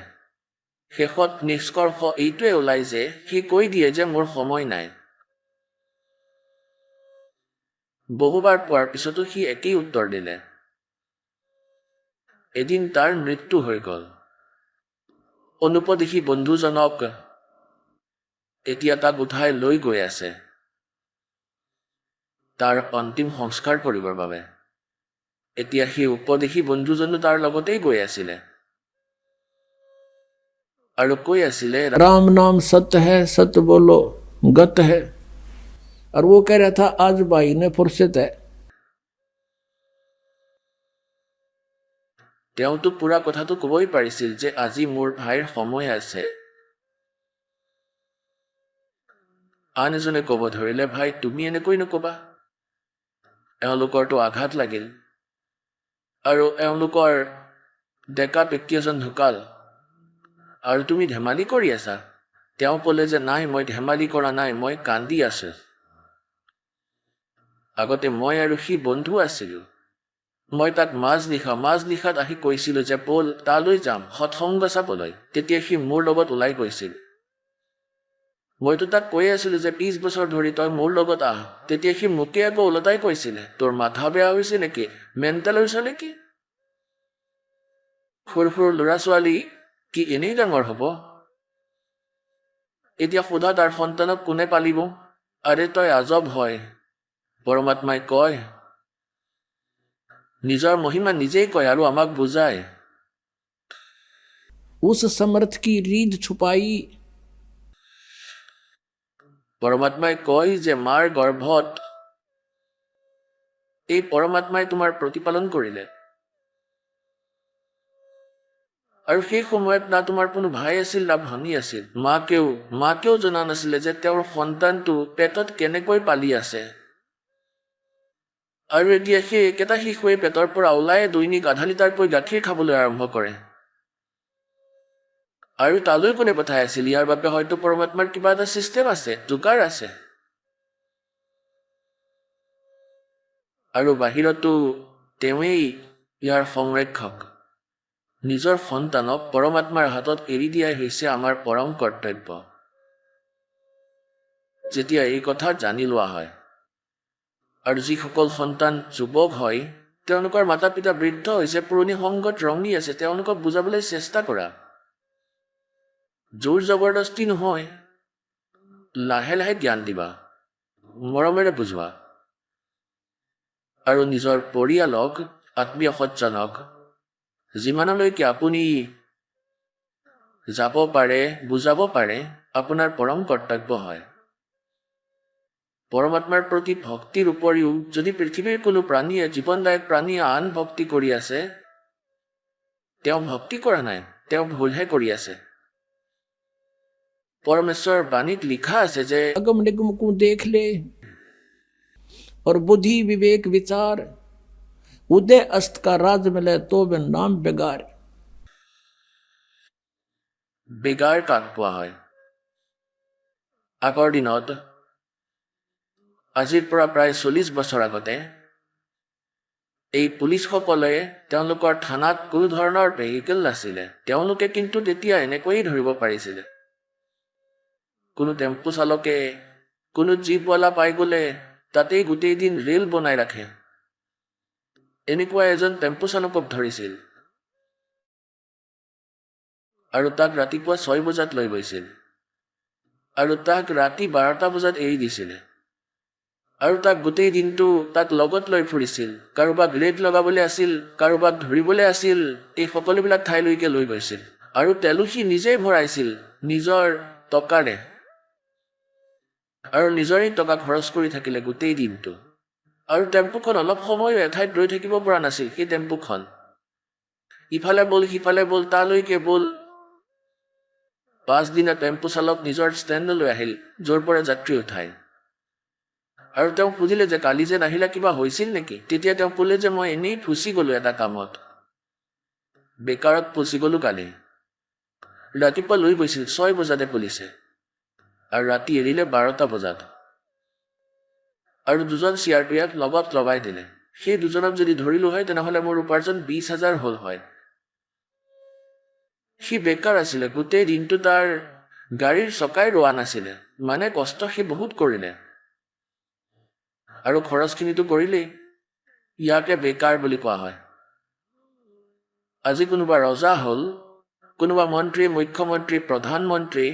S4: শেষত নিষ্কৰ্ষ এইটোৱে ওলায় যে সি কৈ দিয়ে যে মোৰ সময় নাই। বহুবাৰ পোৱাৰ পিছতো সি একেই উত্তৰ দিলে। এদিন তাৰ মৃত্যু হৈ গ'ল। অনুপদেশী বন্ধুজনক এতিয়া তাক উঠাই লৈ গৈ আছে তাৰ অন্তিম সংস্কাৰ কৰিবৰ বাবে। এতিয়া সেই উপদেশী বন্ধুজনো তাৰ লগতেই গৈ আছিলে আৰু কৈ আছিলে,
S5: राम नाम सत्य है, सत्य बोलो गत है। और वो कह रहा था आज भाई ने फुर्सत है।
S4: তেওঁতো পুৰা কথাটো ক'বই পাৰিছিল যে আজি মোৰ ভাইৰ সময় আছে। আন এজনে ক'ব ধৰিলে, ভাই তুমি এনেকৈ নক'বা, এওঁলোকৰতো আঘাত লাগিল আৰু এওঁলোকৰ ডেকা ব্যক্তি এজন ঢুকাল আৰু তুমি ধেমালি কৰি আছা। তেওঁ ক'লে যে নাই, মই ধেমালি কৰা নাই, মই কান্দি আছো। আগতে মই আৰু সি বন্ধু আছিলোঁ। মই তাক মাজনিশাত আহি কৈছিলোঁ যে ব'ল তালৈ যাম সৎসংগ চাবলৈ। তেতিয়া সি মোৰ লগত ওলাই গৈছিল। মইতো তাক কৈ আছিলোঁ যে 20 বছৰ ধৰি তই মোৰ লগত আহ। তেতিয়া সি মোকে আকৌ ওলটাই কৈছিলে, তোৰ মাথা বেয়া হৈছে নেকি, মেণ্টেল হৈছে নেকি? সৰু সৰু ল'ৰা ছোৱালী কি এনেই ডাঙৰ হ'ব? এতিয়া সোধা তাৰ সন্তানক কোনে পালিব? আৰে তই আজব হয়। পৰমাত্মাই কয়, নিজৰ মহিমা নিজেই কয় আৰু আমাক বুজায়।
S5: उस समर्थ की रीढ़ छुपाई,
S4: পৰমাত্মাই কয় যে মাৰ গৰ্ভত এই পৰমাত্মাই তোমাৰ প্ৰতিপালন কৰিলে। আৰু সেই সময়ত না তোমাৰ কোনো ভাই আছিল না ভনী আছিল। মাকেও জনা নাছিলে যে তেওঁৰ সন্তানটো পেটত কেনেকৈ পালি আছে। আৰু এতিয়া সেই একেটা শিশুৱে পেটৰ পৰা ওলাই দৈনিক আধা লিটাৰকৈ গাখীৰ খাবলৈ আৰম্ভ কৰে। আৰু তালৈ কোনে পঠাই আছিল? ইয়াৰ বাবে হয়তো পৰমাত্মাৰ কিবা এটা ছিষ্টেম আছে, যোগাৰ আছে। আৰু বাহিৰতো তেওঁৱেই ইয়াৰ সংৰক্ষক নিজৰ সন্তানক পৰমাত্মাৰ হাতত এৰি দিয়াই হৈছে আমাৰ পৰম কৰ্তব্য। যেতিয়া এই কথা জানি লোৱা হয় আৰু যিসকল সন্তান যুৱক হয় তেওঁলোকৰ মাতা পিতা বৃদ্ধ হৈছে, পুৰণি সংগত ৰঙি আছে, তেওঁলোকক বুজাবলৈ চেষ্টা কৰা। জোৰ জবৰদস্তি নহয়, লাহে লাহে জ্ঞান দিবা, মৰমেৰে বুজোৱা। আৰু নিজৰ পৰিয়ালক, আত্মীয় সজ্জনক যিমানলৈকে আপুনি যাব পাৰে, বুজাব পাৰে, আপোনাৰ পৰম কৰ্তব্য হয়। পৰমাত্মাৰ প্ৰতি ভক্তিৰ উপৰিও যদি পৃথিৱীৰ কোনো প্ৰাণীয়ে, জীৱনদায়ক প্ৰাণীয়ে আন ভক্তি কৰি আছে, তেওঁ ভক্তি কৰা নাই, তেওঁ ভুলহে কৰি আছে। পৰমেশ্বৰৰ বাণীত লিখা আছে যে
S5: अगम निगम को देख ले और बुद्धि विवेक विचार उदय अस्त का राज मिले तो वे नाम बेगार।
S4: বেগাৰ কাক পোৱা হয়? আগৰ দিনত, আজিৰ পৰা প্ৰায় 40 বছৰ আগতে, এই পুলিচসকলে তেওঁলোকৰ থানাত কোনো ধৰণৰ ভেহিকেল নাছিলে। তেওঁলোকে কিন্তু তেতিয়া এনেকৈয়ে ধৰিব পাৰিছিলে। কোনো টেম্পু চালকে, কোনো জীপৱালা পাই গ'লে তাতেই গোটেই দিন ৰেল বনাই ৰাখে। এনেকুৱা এজন টেম্পু চালকক ধৰিছিল আৰু তাক ৰাতিপুৱা 6 বজাত লৈ গৈছিল আৰু তাক ৰাতি 12টা বজাত এৰি দিছিলে আৰু তাক গোটেই দিনটো তাক লগত লৈ ফুৰিছিল। কাৰোবাক ৰেড লগাবলৈ আছিল, কাৰোবাক ধৰিবলৈ আছিল, এই সকলোবিলাক ঠাইলৈকে লৈ গৈছিল আৰু তেলো সি নিজেই ভৰাইছিল নিজৰ টকাৰে আৰু নিজৰেই টকা খৰচ কৰি থাকিলে গোটেই দিনটো। আৰু টেম্পুখন অলপ সময়ো এঠাইত ৰৈ থাকিব পৰা নাছিল। সেই টেম্পুখন ইফালে বল সিফালে বল, তালৈকে বল। 5 দিনা টেম্পু চালক নিজৰ ষ্টেণ্ডলৈ আহিল য'ৰ পৰা যাত্ৰী উঠায় আৰু তেওঁ সুধিলে যে কালি যে নাহিলা, কিবা হৈছিল নেকি? তেতিয়া তেওঁ ক'লে যে মই এনেই ফুচি গ'লোঁ এটা কামত, বেকাৰত ফুচি গ'লোঁ কালি। ৰাতিপুৱা লৈ গৈছিল 6 বজাতে পুলিচে আৰু ৰাতি এৰিলে 12টা বজাত আৰু 2জন CRPF লগত লগাই দিলে। সেই 2জনক যদি ধৰিলোঁ হয় তেনেহ'লে মোৰ উপাৰ্জন 20,000 হ'ল হয়। সি বেকাৰ আছিলে, গোটেই দিনটো তাৰ গাড়ীৰ চকাই ৰোৱা নাছিলে, মানে কষ্ট সি বহুত কৰিলে আৰু খৰচখিনিতো কৰিলেই। ইয়াকে বেকাৰ বুলি কোৱা হয়। আজি কোনোবা ৰজা হ'ল, কোনোবা মন্ত্ৰী, মুখ্যমন্ত্ৰী, প্ৰধানমন্ত্ৰী,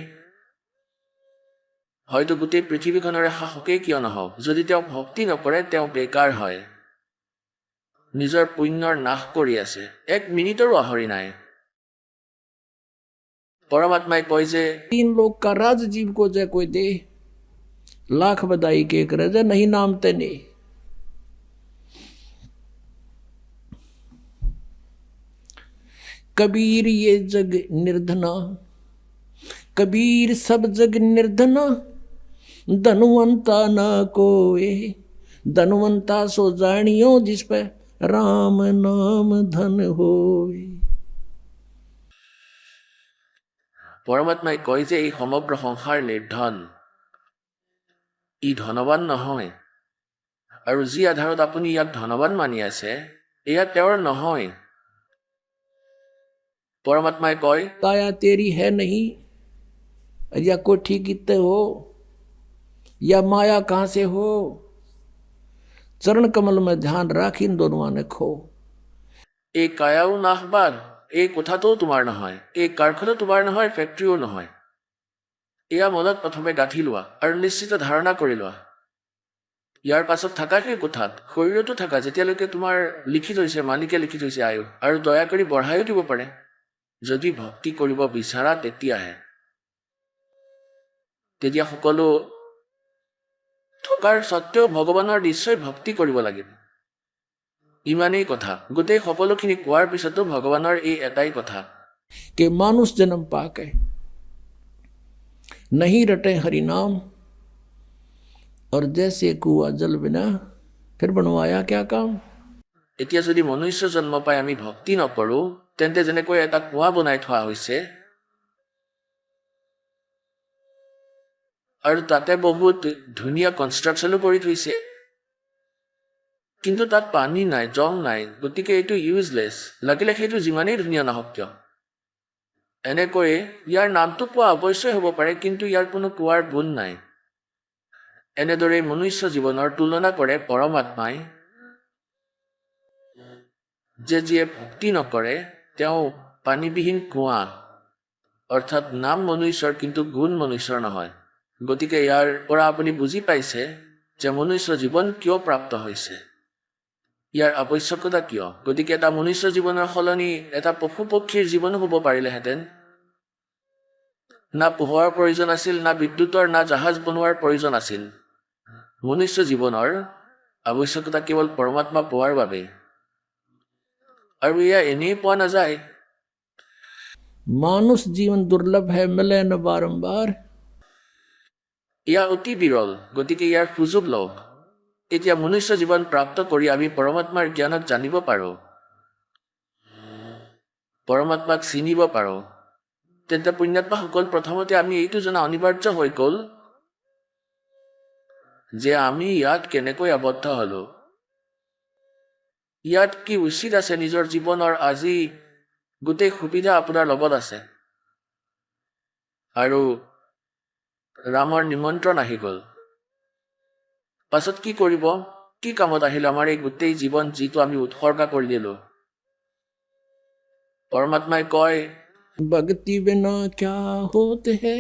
S4: হয়তো গোটেই পৃথিৱীখনৰে শাসকেই কিয় নহওক, যদি তেওঁ ভক্তি নকৰে তেওঁ বেকাৰ হয়, নিজৰ পুণ্যৰ নাশ কৰি আছে, 1 মিনিটৰো আহৰি নাই। পৰমাত্মাই কয় যে
S5: 3 लोग का राज जीव को जय कोई दे, लाख बधाई के करे जय नहीं नाम तेने। कबीर ये जग निर्धना, कबीर सब जग निर्धना, धनवंता ना कोई, धनवंता सो जानियो जिस पे राम नाम धन होए।
S4: পৰমাত্মাই কয় যে এই সমগ্ৰ সংসাৰ নিৰ্ধন, ই ধনৱান নহয় আৰু যি আধাৰত আপুনি ইয়াক ধনৱান মানি আছে এয়া তেওঁৰ নহয়। পৰমাত্মাই কয়
S5: काया तेरी है नहीं, या कोठी कितने हो, या माया कहाँ से हो, चरण कमल में ध्यान राख इन दोनों ने खो।
S4: এই কায়াও নাশবাদ, এই কোঠাটোও তোমাৰ নহয়, এই কাৰখনো তোমাৰ নহয়, ফেক্টৰীও নহয়। এয়া মনত প্ৰথমে গাঁঠি লোৱা আৰু নিশ্চিত ধাৰণা কৰি লোৱা। ইয়াৰ পাছত থাকা সেই কোঠাত, শৰীৰতো থাকা যেতিয়ালৈকে তোমাৰ লিখি থৈছে, মালিকে লিখি থৈছে আয়ু, আৰু দয়া কৰি বঢ়াইও দিব পাৰে। যদি ভক্তি কৰিব বিচাৰা তেতিয়াহে, তেতিয়া সকলো থকাৰ স্বত্বেও ভগৱানৰ নিশ্চয় ভক্তি কৰিব লাগিব। ইমানেই কথা। গোটেই সকলোখিনি কোৱাৰ পিছতো ভগৱানৰ এই এটাই কথা
S5: कि मानुष जन्म पाके नहीं रटे हरि नाम, और जैसे कुआ जल बिना फिर बनवाया क्या काम।
S4: এতিয়া যদি মনুষ্য জন্ম পাই আমি ভক্তি নকৰোঁ তেন্তে যেনেকৈ এটা কুঁৱা বনাই থোৱা হৈছে আৰু তাতে বহুত ধুনীয়া কনষ্ট্ৰাকশ্যনো কৰি থৈছে, কিন্তু তাত পানী নাই, জল নাই, গতিকে এইটো ইউজলেছ, লাগিলে সেইটো যিমানেই ধুনীয়া নহওক কিয়। এনেকৈয়ে ইয়াৰ নামটো পোৱা অৱশ্যই হ'ব পাৰে, কিন্তু ইয়াৰ কোনো কোৱাৰ গুণ নাই। এনেদৰে মনুষ্য জীৱনৰ তুলনা কৰে পৰমাত্মাই, যে যিয়ে ভক্তি নকৰে তেওঁ পানীবিহীন কুঁৱা, অৰ্থাৎ নাম মনুষ্যৰ কিন্তু গুণ মনুষ্যৰ নহয়। গতিকে ইয়াৰ পৰা আপুনি বুজি পাইছে যে মনুষ্য জীৱন কিয় প্ৰাপ্ত হৈছে, ইয়াৰ আৱশ্যকতা কিয়। গতিকে এটা মনুষ্য জীৱনৰ সলনি এটা পশু পক্ষীৰ জীৱনো হ'ব পাৰিলেহেঁতেন। না পোহৰৰ প্ৰয়োজন আছিল, না বিদ্যুতৰ, না জাহাজ বনোৱাৰ প্ৰয়োজন আছিল। মনুষ্য জীৱনৰ আৱশ্যকতা কেৱল পৰমাত্মা পোৱাৰ বাবে, আৰু এয়া এনেই পোৱা নাযায়।
S5: मानुष जीवन दुर्लभ है, मिले न बारंबार।
S4: এয়া অতি বিৰল, গতিকে ইয়াৰ সুযোগ লওক। এতিয়া মনুষ্য জীৱন প্ৰাপ্ত কৰি আমি পৰমাত্মাৰ জ্ঞানক জানিব পাৰোঁ, পৰমাত্মাক চিনিব পাৰোঁ। তেন্তে পুণ্যাত্মাসকল, প্ৰথমতে আমি এইটো জনা অনিবাৰ্য হৈ গ'ল যে আমি ইয়াত কেনেকৈ আবদ্ধ হলোঁ, ইয়াত কি উচিত আছে নিজৰ জীৱনৰ। আজি গোটেই সুবিধা আপোনাৰ লগত আছে, আৰু ৰামৰ নিমন্ত্ৰণ আহি গ'ল। পাছত কি কৰিব, কি কামত আহিল আমাৰ এই গোটেই জীৱন যিটো আমি উৎসৰ্গা কৰি দিলোঁ। পৰমাত্মাই কয়,
S5: भक्ति बिना क्या होते है,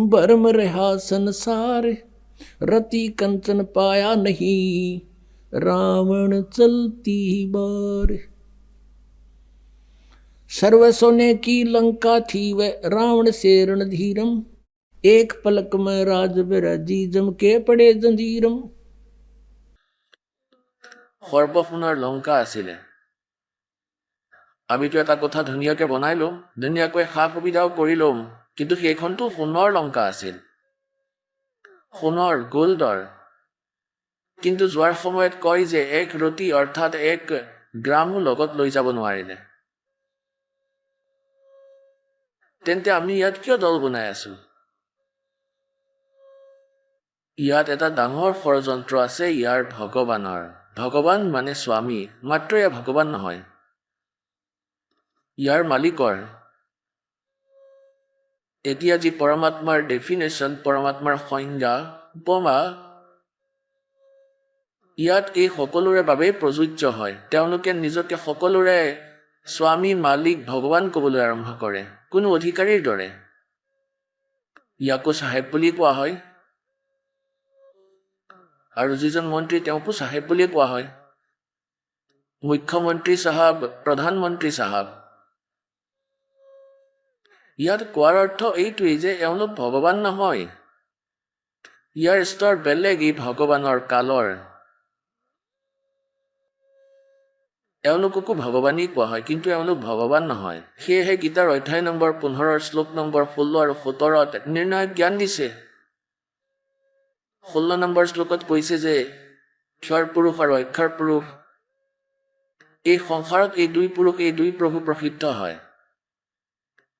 S5: भरम रहा संसार, रति कंचन पाया नहीं, रावण चलती बार। सर्व सोने की लंका थी वह, रावण से रणधीरम, एक पलक में राज बिराजी, जम के पड़े जंजीरम।
S4: সৰ্বসোণৰ লংকা আছিলে। আমিতো এটা কথা ধুনীয়াকৈ বনাই ল'ম, ধুনীয়াকৈ সা সুবিধাও কৰি ল'ম, কিন্তু সেইখনতো সোণৰ লংকা আছিল, সোণৰ, গোল্ডৰ। কিন্তু যোৱাৰ সময়ত কয় যে এক ৰতি অৰ্থাৎ 1 গ্ৰামো লগত লৈ যাব নোৱাৰিলে। তেন্তে আমি ইয়াত কিয় দল বনাই আছো? ইয়াত এটা ডাঙৰ ষড়যন্ত্ৰ আছে ইয়াৰ ভগৱানৰ। ভগৱান মানে স্বামী, মাত্ৰ এয়া ভগৱান নহয়, ইয়াৰ মালিকৰ। এতিয়া যি পৰমাত্মাৰ ডেফিনেশ্যন, পৰমাত্মাৰ সংজ্ঞা, উপমা, ইয়াত এই সকলোৰে বাবেই প্ৰযোজ্য হয়। তেওঁলোকে নিজকে সকলোৰে স্বামী, মালিক, ভগৱান ক'বলৈ আৰম্ভ কৰে, কোনো অধিকাৰীৰ দৰে। ইয়াকো চাহেব বুলি কোৱা হয়, আৰু যিজন মন্ত্ৰী তেওঁকো চাহেব বুলিয়ে কোৱা হয়। মুখ্যমন্ত্ৰী চাহাব, প্ৰধানমন্ত্ৰী চাহাব। ইয়াত কোৱাৰ অৰ্থ এইটোৱেই যে এওঁলোক ভগৱান নহয়, ইয়াৰ স্তৰ বেলেগ, এই ভগৱানৰ কালৰ। এওঁলোককো ভগৱানেই কোৱা হয়, কিন্তু এওঁলোক ভগৱান নহয়। সেয়েহে গীতাৰ অধ্যায় নম্বৰ 15 শ্লোক নম্বৰ 16 আৰু 17 নিৰ্ণায়ক জ্ঞান দিছে। 16 নম্বৰ শ্লোকত কৈছে যে ক্ষৰ পুৰুষ আৰু অক্ষৰ পুৰুষ, এই সংসাৰত এই দুই পুৰুষ, এই দুই প্ৰভু প্ৰসিদ্ধ হয়।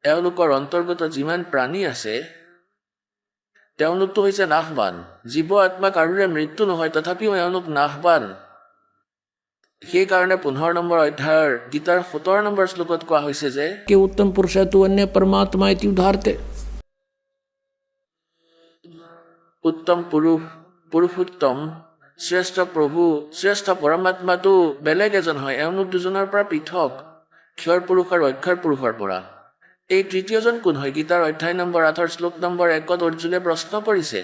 S4: এওঁলোকৰ অন্তৰ্গত যিমান প্ৰাণী আছে তেওঁলোকটো হৈছে নাশবান। জীৱ আত্মা কাৰোৰে মৃত্যু নহয়, তথাপিও এওঁলোক নাশবান। সেইকাৰণে 15 নম্বৰ অধ্যায়ৰ গীতাৰ 17 নম্বৰ শ্লোকত কোৱা হৈছে যে
S5: के उत्तम पुरुष है तू अन्य परमात्मा इति उदाहरते।
S4: উত্তম পুৰুষ, পুৰুষোত্তম, শ্ৰেষ্ঠ প্ৰভু, শ্ৰেষ্ঠ পৰমাত্মাটো বেলেগ এজন হয়, এওঁলোক দুজনৰ পৰা পৃথক, ক্ষৰ পুৰুষ আৰু অক্ষৰ পুৰুষৰ পৰা। এই তৃতীয়জন কোন হয়? গীতাৰ অধ্যায় নম্বৰ 8 শ্লোক নম্বৰ 1 অৰ্জুনে প্ৰশ্ন কৰিছে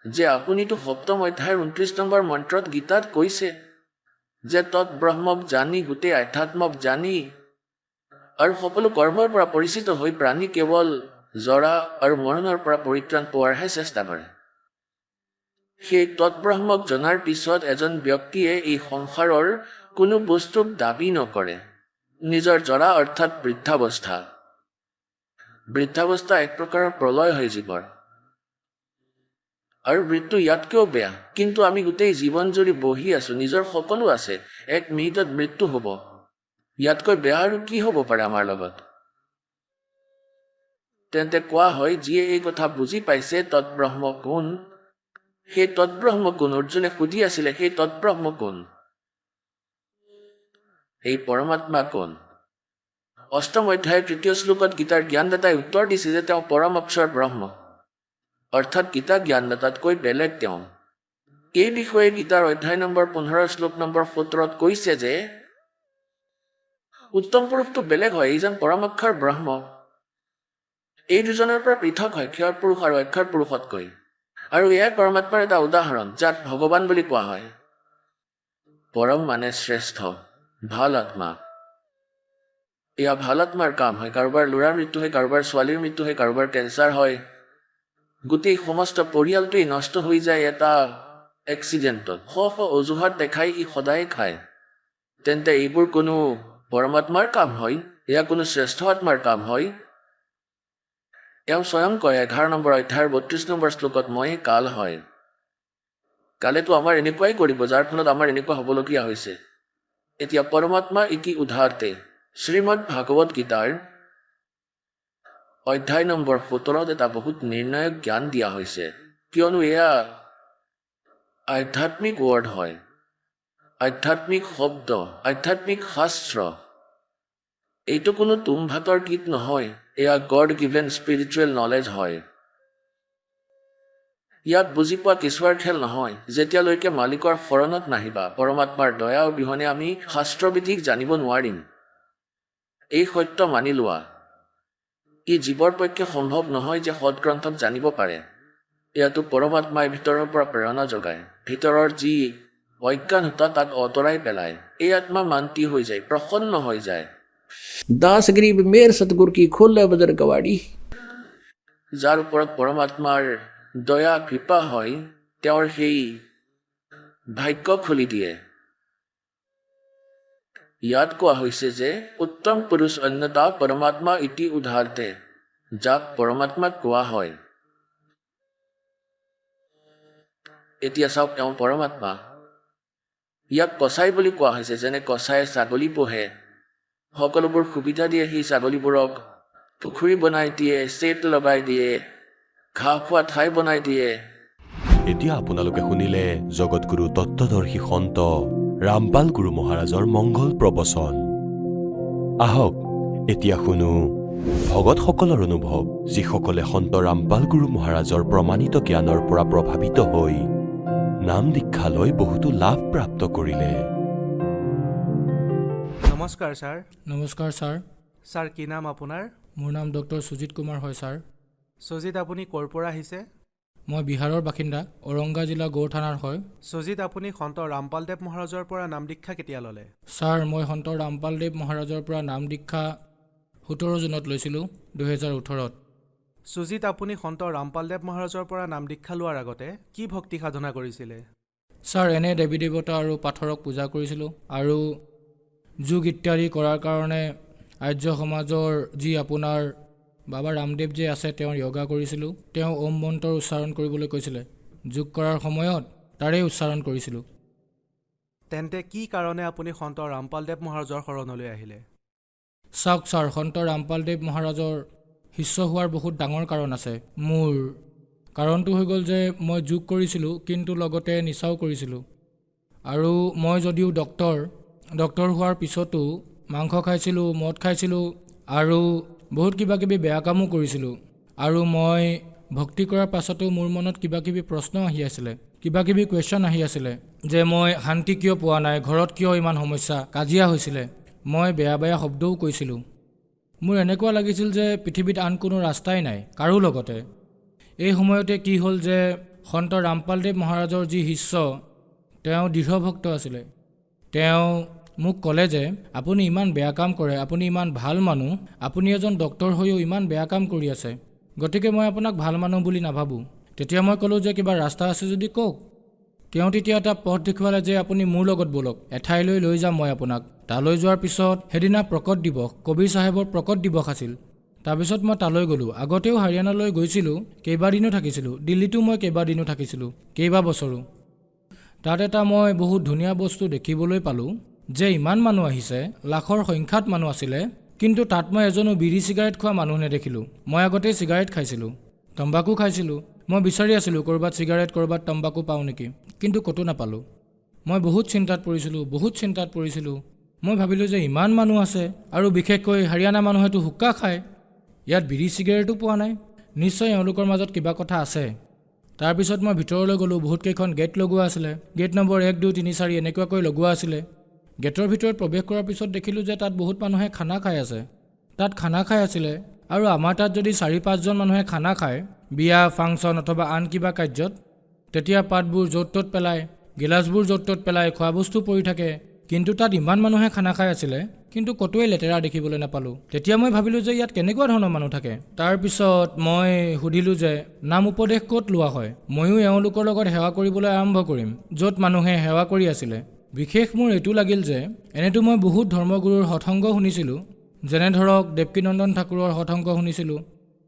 S4: যে আপুনিতো 7ম অধ্যায়ৰ 29 নম্বৰ মন্ত্ৰত গীতাত কৈছে যে তৎ ব্ৰহ্মক জানি, গোটেই আধ্যাত্মক জানি আৰু সকলো কৰ্মৰ পৰা পৰিচিত হৈ প্ৰাণী কেৱল জৰা আৰু মৰণৰ পৰা পৰিত্ৰাণ পোৱাৰহে চেষ্টা কৰে। সেই তৎব্ৰহ্মক জনাৰ পিছত এজন ব্যক্তিয়ে এই সংসাৰৰ কোনো বস্তুক দাবী নকৰে। নিজৰ জৰা অৰ্থাৎ বৃদ্ধাৱস্থা, বৃদ্ধাৱস্থা এক প্ৰকাৰৰ প্ৰলয় হয় জীৱৰ, আৰু মৃত্যু ইয়াতকৈও বেয়া। কিন্তু আমি গোটেই জীৱন জুৰি বহি আছো, নিজৰ সকলো আছে, 1 মিনিটত মৃত্যু হ'ব। ইয়াতকৈ বেয়া আৰু কি হ'ব পাৰে আমাৰ লগত? তেন্তে কোৱা হয় যিয়ে এই কথা বুজি পাইছে তৎব্ৰহ্ম কোন, সেই তৎব্ৰহ্ম কোন? অৰ্জুনে সুধি আছিলে সেই তৎব্ৰহ্ম কোন, সেই পৰমাত্মা কোন? অষ্টম অধ্যায়ৰ 3য় শ্লোকত গীতাৰ জ্ঞানদাতাই উত্তৰ দিছে যে তেওঁ পৰম অক্ষৰ ব্ৰহ্ম, অৰ্থাৎ গীতা জ্ঞানদাতাতকৈ বেলেগ তেওঁ। এই বিষয়ে গীতাৰ অধ্যায় নম্বৰ 15 শ্লোক নম্বৰ 17ত কৈছে যে উত্তম পুৰুষটো বেলেগ হয়, এইজন পৰম অক্ষৰ ব্ৰহ্ম। এই দুজনৰ পৰা পৃথক হয় ক্ষৰ পুৰুষ আৰু অক্ষৰ পুৰুষতকৈ। আৰু এয়াই পৰমাত্মাৰ এটা উদাহৰণ, যাক ভগৱান বুলি কোৱা হয়। পৰম মানে শ্ৰেষ্ঠ, ভাল আত্মা। এয়া ভাল আত্মাৰ কাম হয়। কাৰোবাৰ ল'ৰাৰ মৃত্যু হয়, কাৰোবাৰ ছোৱালীৰ মৃত্যু হয়, কাৰোবাৰ কেঞ্চাৰ হয়, গোটেই সমস্ত পৰিয়ালটোৱেই নষ্ট হৈ যায় এটা এক্সিডেণ্টত। শ শ অজুহাত দেখাই ই সদায় খায়। তেন্তে এইবোৰ কোনো পৰমাত্মাৰ কাম হয়? এয়া কোনো শ্ৰেষ্ঠ আত্মাৰ কাম হয়? এওঁ স্বয়ং কয় 11 নম্বৰ অধ্যায়ৰ 32 নম্বৰ শ্লোকত, মই কাল হয়। কালেতো আমাৰ এনেকুৱাই কৰিব, যাৰ ফলত আমাৰ এনেকুৱা হ'বলগীয়া হৈছে। এতিয়া পৰমাত্মা ইতি উদাহৰতে শ্ৰীমদ ভাগৱত গীতাৰ অধ্যায় নম্বৰ 17ত এটা বহুত নিৰ্ণায়ক জ্ঞান দিয়া হৈছে, কিয়নো এয়া আধ্যাত্মিক ৱৰ্ড হয়, আধ্যাত্মিক শব্দ, আধ্যাত্মিক শাস্ত্ৰ। এইটো কোনো তুম ভাতৰ গীত নহয়, এয়া গড গিভেন স্পিৰিচুৱেল নলেজ হয়। ইয়াক বুজি পোৱা কেঁচুৱাৰ খেল নহয়। যেতিয়ালৈকে মালিকৰ শৰণত নাহিবা, পৰমাত্মাৰ দয়া অবিহনে আমি শাস্ত্ৰবিধিক জানিব নোৱাৰিম। এই সত্য মানি লোৱা। ই জীৱৰ পক্ষে সম্ভৱ নহয় যে সৎগ্ৰন্থক জানিব পাৰে। এয়াতো পৰমাত্মাই ভিতৰৰ পৰা প্ৰেৰণা যোগায়। ভিতৰৰ যি অজ্ঞানতা তাক আঁতৰাই পেলায়। এই আত্মা মান্তি হৈ যায়, প্ৰসন্ন হৈ যায়।
S5: दास गरीब मेर सतगुर की खोले बजर कवाड़ी।
S4: যাৰ ওপৰত পৰমাত্মাৰ দয়া কৃপা হয়, তেওঁৰ সেই ভাগ্য খুলি দিয়ে। ইয়াত কোৱা হৈছে যে উত্তম পুৰুষ অন্যতা পৰমাত্মা ইতি উদাহৰতে, যাক পৰমাত্মাক কোৱা হয়। এতিয়া চাওক, তেওঁ পৰমাত্মা। ইয়াক কচাই বুলি কোৱা হৈছে। যেনে কচাই ছাগলী পোহে, সকলোবোৰ সুবিধা দিয়ে সেই ছাগলীবোৰক, পুখুৰী বনাই দিয়ে, ছেট লগাই দিয়ে, ঘাঁহ খোৱা ঠাই বনাই দিয়ে।
S1: এতিয়া আপোনালোকে শুনিলে জগতগুৰু তত্ত্বদৰ্শী সন্ত ৰামপাল গুৰু মহাৰাজৰ মংগল প্ৰবচন। আহক এতিয়া শুনো ভগতসকলৰ অনুভৱ, যিসকলে সন্ত ৰামপাল গুৰু মহাৰাজৰ প্ৰমাণিত জ্ঞানৰ পৰা প্ৰভাৱিত হৈ নাম দীক্ষা লৈ বহুতো লাভ প্ৰাপ্ত কৰিলে।
S6: নমস্কাৰ ছাৰ।
S7: নমস্কাৰ ছাৰ।
S6: ছাৰ, কি নাম আপোনাৰ?
S7: মোৰ নাম ডক্টৰ সুজিত কুমাৰ হয় ছাৰ।
S6: সুজিত, আপুনি ক'ৰ পৰা আহিছে?
S7: মই বিহাৰৰ বাসিন্দা, ঔৰংগা জিলা গৌৰ থানাৰ হয়।
S6: সুজিত, আপুনি সন্ত ৰামপালদেৱ মহাৰাজৰ পৰা নাম দীক্ষা কেতিয়া ল'লে?
S7: ছাৰ, মই সন্ত ৰামপালদেৱ মহাৰাজৰ পৰা নাম দীক্ষা 17 জুনত লৈছিলোঁ, 2018ত।
S6: সুজিত, আপুনি সন্ত ৰামপালদেৱ মহাৰাজৰ পৰা নাম দীক্ষা লোৱাৰ আগতে কি ভক্তি সাধনা কৰিছিলে?
S7: ছাৰ, এনে দেৱী দেৱতা আৰু পাথৰক পূজা কৰিছিলোঁ, আৰু যোগ ইত্যাদি কৰাৰ কাৰণে আৰ্য সমাজৰ যি আপোনাৰ বাবা ৰামদেৱজী আছে, তেওঁৰ য়োগা কৰিছিলোঁ। তেওঁ ওম মন্ত্ৰৰ উচ্চাৰণ কৰিবলৈ কৈছিলে। যোগ কৰাৰ সময়ত তাৰেই উচ্চাৰণ কৰিছিলোঁ।
S6: তেন্তে কি কাৰণে আপুনি সন্ত ৰামপালদেৱ মহাৰাজৰ শৰণলৈ আহিলে?
S7: চাওক ছাৰ, সন্ত ৰামপালদেৱ মহাৰাজৰ শিষ্য হোৱাৰ বহুত ডাঙৰ কাৰণ আছে। মোৰ কাৰণটো হৈ গ'ল যে মই যোগ কৰিছিলোঁ, কিন্তু লগতে নিচাও কৰিছিলোঁ। আৰু মই যদিও ডক্টৰ হোৱাৰ পিছতো মাংস খাইছিলোঁ, মদ খাইছিলোঁ, আৰু বহুত কিবা কিবি বেয়া কামো কৰিছিলোঁ। আৰু মই ভক্তি কৰাৰ পাছতো মোৰ মনত কিবা কিবি প্ৰশ্ন আহি আছিলে, কিবা কিবি কুৱেশ্যন আহি আছিলে, যে মই শান্তি কিয় পোৱা নাই, ঘৰত কিয় ইমান সমস্যা, কাজিয়া হৈছিলে, মই বেয়া বেয়া শব্দও কৈছিলোঁ। মোৰ এনেকুৱা লাগিছিল যে পৃথিৱীত আন কোনো ৰাস্তাই নাই কাৰো লগতে। এই সময়তে কি হ'ল যে সন্ত ৰামপালদেৱ মহাৰাজৰ যি শিষ্য, তেওঁ দৃঢ় ভক্ত আছিলে। তেওঁ মোক ক'লে যে আপুনি ইমান বেয়া কাম কৰে, আপুনি ইমান ভাল মানুহ, আপুনি এজন ডক্টৰ হৈও ইমান বেয়া কাম কৰি আছে, গতিকে মই আপোনাক ভাল মানুহ বুলি নাভাবোঁ। তেতিয়া মই ক'লোঁ যে কিবা ৰাস্তা আছে যদি কওক। তেওঁ তেতিয়া এটা পথ দেখুৱালে যে আপুনি মোৰ লগত ব'লক, এঠাইলৈ লৈ যাম মই আপোনাক। তালৈ যোৱাৰ পিছত সেইদিনা প্ৰকট দিৱস, কবিৰ চাহেবৰ প্ৰকট দিৱস আছিল। তাৰপিছত মই তালৈ গ'লোঁ। আগতেও হাৰিয়ানালৈ গৈছিলোঁ, কেইবাদিনো থাকিছিলোঁ। দিল্লীতো মই কেইবাদিনো থাকিছিলোঁ, কেইবা বছৰো। তাত এটা মই বহুত ধুনীয়া বস্তু দেখিবলৈ পালোঁ, যে ইমান মানুহ আহিছে, লাখৰ সংখ্যাত মানুহ আছিলে, কিন্তু তাত মই এজনো বিড়ি চিগাৰেট খোৱা মানুহ নেদেখিলোঁ। মই আগতে চিগাৰেট খাইছিলোঁ, তম্বাকু খাইছিলোঁ, মই বিচাৰি আছিলোঁ ক'ৰবাত চিগাৰেট ক'ৰবাত তম্বাকু পাওঁ নেকি, কিন্তু ক'তো নাপালোঁ। মই বহুত চিন্তাত পৰিছিলোঁ। মই ভাবিলোঁ যে ইমান মানুহ আছে আৰু বিশেষকৈ হাৰিয়ানা মানুহেতো হুক্কা খায়, ইয়াত বিড়ি চিগাৰেটো পোৱা নাই, নিশ্চয় এওঁলোকৰ মাজত কিবা কথা আছে। তাৰপিছত মই ভিতৰলৈ গ'লোঁ। বহুতকেইখন গেট লগোৱা আছিলে, গেট নম্বৰ 1, 2, 3, 4 এনেকুৱাকৈ লগোৱা আছিলে। গেটৰ ভিতৰত প্ৰৱেশ কৰাৰ পিছত দেখিলোঁ যে তাত বহুত মানুহে খানা খাই আছে। তাত খানা খাই আছিলে, আৰু আমাৰ তাত যদি 4-5জন মানুহে খানা খায় বিয়া ফাংচন অথবা আন কিবা কাৰ্যত, তেতিয়া পাতবোৰ য'ত ত'ত পেলায়, গিলাচবোৰ য'ত ত'ত পেলায়, খোৱা বস্তু পৰি থাকে। কিন্তু তাত ইমান মানুহে খানা খাই আছিলে, কিন্তু ক'তোৱে লেতেৰা দেখিবলৈ নাপালোঁ। তেতিয়া মই ভাবিলোঁ যে ইয়াত কেনেকুৱা ধৰণৰ মানুহ থাকে। তাৰপিছত মই সুধিলোঁ যে নাম উপদেশ ক'ত লোৱা হয়, ময়ো এওঁলোকৰ লগত সেৱা কৰিবলৈ আৰম্ভ কৰিম য'ত মানুহে সেৱা কৰি আছিলে। বিশেষ মোৰ এইটো লাগিল যে এনেতো মই বহুত ধৰ্মগুৰুৰ সৎসংগ শুনিছিলোঁ, যেনে ধৰক দেৱকীনন্দন ঠাকুৰৰ সৎসংগ শুনিছিলোঁ,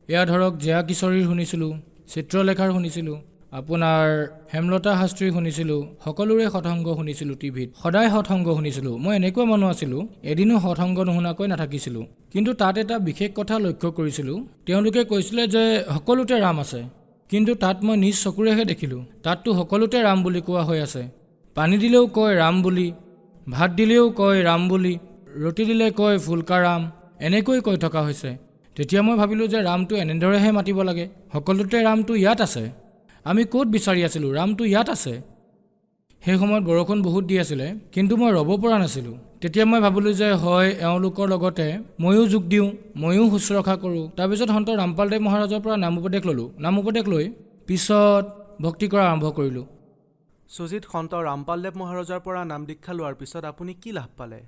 S7: এয়া ধৰক জয়া কিশোৰীৰ শুনিছিলোঁ, চিত্ৰলেখাৰ শুনিছিলোঁ, আপোনাৰ হেমলতা শাস্ত্ৰীৰ শুনিছিলোঁ, সকলোৰে সৎসংগ শুনিছিলোঁ টিভিত, সদায় সৎসংগ শুনিছিলোঁ। মই এনেকুৱা মানুহ আছিলোঁ, এদিনো সৎসংগ নুশুনাকৈ নাথাকিছিলোঁ। কিন্তু তাত এটা বিশেষ কথা লক্ষ্য কৰিছিলোঁ, তেওঁলোকে কৈছিলে যে সকলোতে ৰাম আছে, কিন্তু তাত মই নিজ চকুৰেহে দেখিলোঁ তাততো সকলোতে ৰাম বুলি কোৱা হৈ আছে। পানী দিলেও কয় ৰাম বুলি, ভাত দিলেও কয় ৰাম বুলি, ৰুটি দিলে কয় ফুলকা ৰাম, এনেকৈ কৈ থকা হৈছে। তেতিয়া মই ভাবিলোঁ যে ৰামটো এনেদৰেহে মাতিব লাগে, সকলোতে ৰামটো ইয়াত আছে, আমি ক'ত বিচাৰি আছিলোঁ, ৰামটো ইয়াত আছে। সেই সময়ত বৰষুণ বহুত দি আছিলে, কিন্তু মই ৰ'ব পৰা নাছিলোঁ। তেতিয়া মই ভাবিলোঁ যে হয় এওঁলোকৰ লগতে ময়ো যোগ দিওঁ, ময়ো শুশ্ৰূষা কৰোঁ। তাৰপিছত সন্ত ৰামপালদেৱ মহাৰাজৰ পৰা নাম উপদেশ ল'লোঁ। নাম উপদেশ লৈ পিছত ভক্তি কৰা আৰম্ভ কৰিলোঁ।
S6: সুজিত, সন্ত ৰামপালদেৱ মহাৰাজৰ পৰা নাম দীক্ষা লোৱাৰ পিছত আপুনি কি লাভ পালে?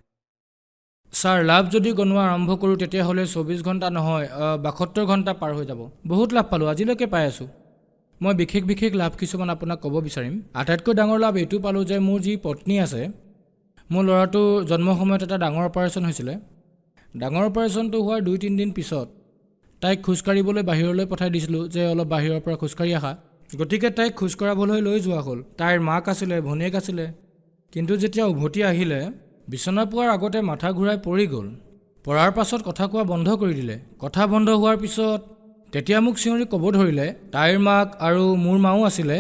S7: ছাৰ, লাভ যদি গণোৱা আৰম্ভ কৰোঁ তেতিয়াহ'লে 24 ঘণ্টা নহয় 72 ঘণ্টা পাৰ হৈ যাব। বহুত লাভ পালোঁ, আজিলৈকে পাই আছোঁ। মই বিশেষ লাভ কিছুমান আপোনাক ক'ব বিচাৰিম। আটাইতকৈ ডাঙৰ লাভ এইটো পালোঁ যে মোৰ যি পত্নী আছে, মোৰ ল'ৰাটোৰ জন্মৰ সময়ত এটা ডাঙৰ অপাৰেশ্যন হৈছিলে। ডাঙৰ অপাৰেশ্যনটো হোৱাৰ 2-3 দিন পিছত তাইক খোজকাঢ়িবলৈ বাহিৰলৈ পঠাই দিছিলোঁ যে অলপ বাহিৰৰ পৰা খোজকাঢ়ি আহা। গতিকে তাইক খোজকঢ়াবলৈ লৈ যোৱা হ'ল। তাইৰ মাক আছিলে, ভনীয়েক আছিলে। কিন্তু যেতিয়া উভতি আহিলে, বিচনা পোৱাৰ আগতে মাথা ঘূৰাই পৰি গ'ল। পৰাৰ পাছত কথা কোৱা বন্ধ কৰি দিলে। কথা বন্ধ হোৱাৰ পিছত তেতিয়া মোক চিঞৰি ক'ব ধৰিলে, তাইৰ মাক আৰু মোৰ মাও আছিলে,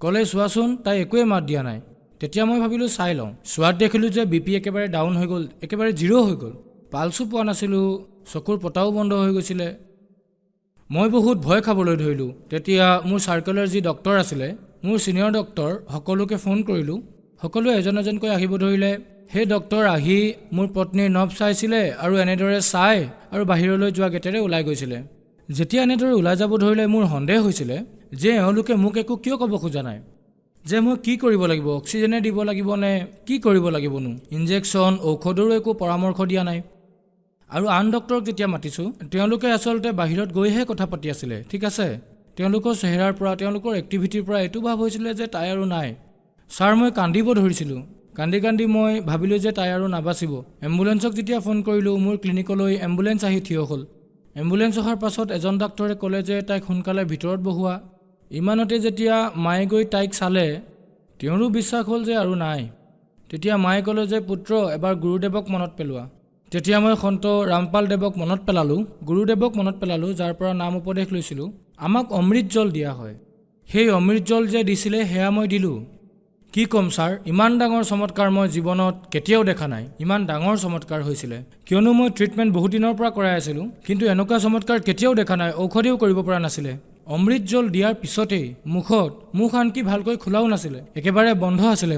S7: ক'লে চোৱাচোন তাই একোৱে মাত দিয়া নাই। তেতিয়া মই ভাবিলোঁ চাই লওঁ। চোৱাত দেখিলোঁ যে BP একেবাৰে ডাউন হৈ গ'ল, একেবাৰে 0 হৈ গ'ল। পালছো পোৱা নাছিলোঁ, চকুৰ পতাও বন্ধ হৈ গৈছিলে। মই বহুত ভয় খাবলৈ ধৰিলোঁ। তেতিয়া মোৰ চাৰ্কেলৰ যি ডক্টৰ আছিলে, মোৰ ছিনিয়ৰ ডক্টৰ, সকলোকে ফোন কৰিলোঁ। সকলোৱে এজন এজনকৈ আহিব ধৰিলে। সেই ডক্টৰ আহি মোৰ পত্নীৰ নখ চাইছিলে আৰু এনেদৰে চাই আৰু বাহিৰলৈ যোৱা গেটেৰে ওলাই গৈছিলে। যেতিয়া এনেদৰে ওলাই যাব ধৰিলে মোৰ সন্দেহ হৈছিলে যে এওঁলোকে মোক একো কিয় ক'ব খোজা নাই, যে মই কি কৰিব লাগিব, অক্সিজেনে দিব লাগিব নে কি কৰিব লাগিবনো, ইনজেকশ্যন ঔষধৰো একো পৰামৰ্শ দিয়া নাই। আৰু আন ডক্টৰক যেতিয়া মাতিছোঁ, তেওঁলোকে আচলতে বাহিৰত গৈহে কথা পাতি আছিলে, ঠিক আছে। তেওঁলোকৰ চেহেৰাৰ পৰা, তেওঁলোকৰ এক্টিভিটিৰ পৰা এইটো ভাৱ হৈছিলে যে তাই আৰু নাই। ছাৰ, মই কান্দিব ধৰিছিলোঁ। কান্দি মই ভাবিলোঁ যে তাই আৰু নাবাচিব। এম্বুলেঞ্চক যেতিয়া ফোন কৰিলোঁ, মোৰ ক্লিনিকলৈ এম্বুলেঞ্চ আহি থিয় হ'ল। এম্বুলেঞ্চ অহাৰ পাছত এজন ডাক্তৰে ক'লে যে তাইক সোনকালে ভিতৰত বহোৱা। ইমানতে যেতিয়া মায়ে গৈ তাইক চালে, তেওঁৰো বিশ্বাস হ'ল যে আৰু নাই। তেতিয়া মায়ে ক'লে যে পুত্ৰ, এবাৰ গুৰুদেৱক মনত পেলোৱা। তেতিয়া মই সন্ত ৰামপালদেৱক মনত পেলালোঁ, গুৰুদেৱক মনত পেলালোঁ, যাৰ পৰা নাম উপদেশ লৈছিলোঁ। আমাক অমৃত জল দিয়া হয়। সেই অমৃত জল যে দিছিলে সেয়া মই দিলোঁ। কি ক'ম ছাৰ, ইমান ডাঙৰ চমৎকাৰ মই জীৱনত কেতিয়াও দেখা নাই। ইমান ডাঙৰ চমৎকাৰ হৈছিলে, কিয়নো মই ট্ৰিটমেণ্ট বহুত দিনৰ পৰা কৰাই আছিলোঁ, কিন্তু এনেকুৱা চমৎকাৰ কেতিয়াও দেখা নাই। ঔষধেও কৰিব পৰা নাছিলে। অমৃত জল দিয়াৰ পিছতেই মুখ আনকি ভালকৈ খোলাও নাছিলে, একেবাৰে বন্ধ আছিলে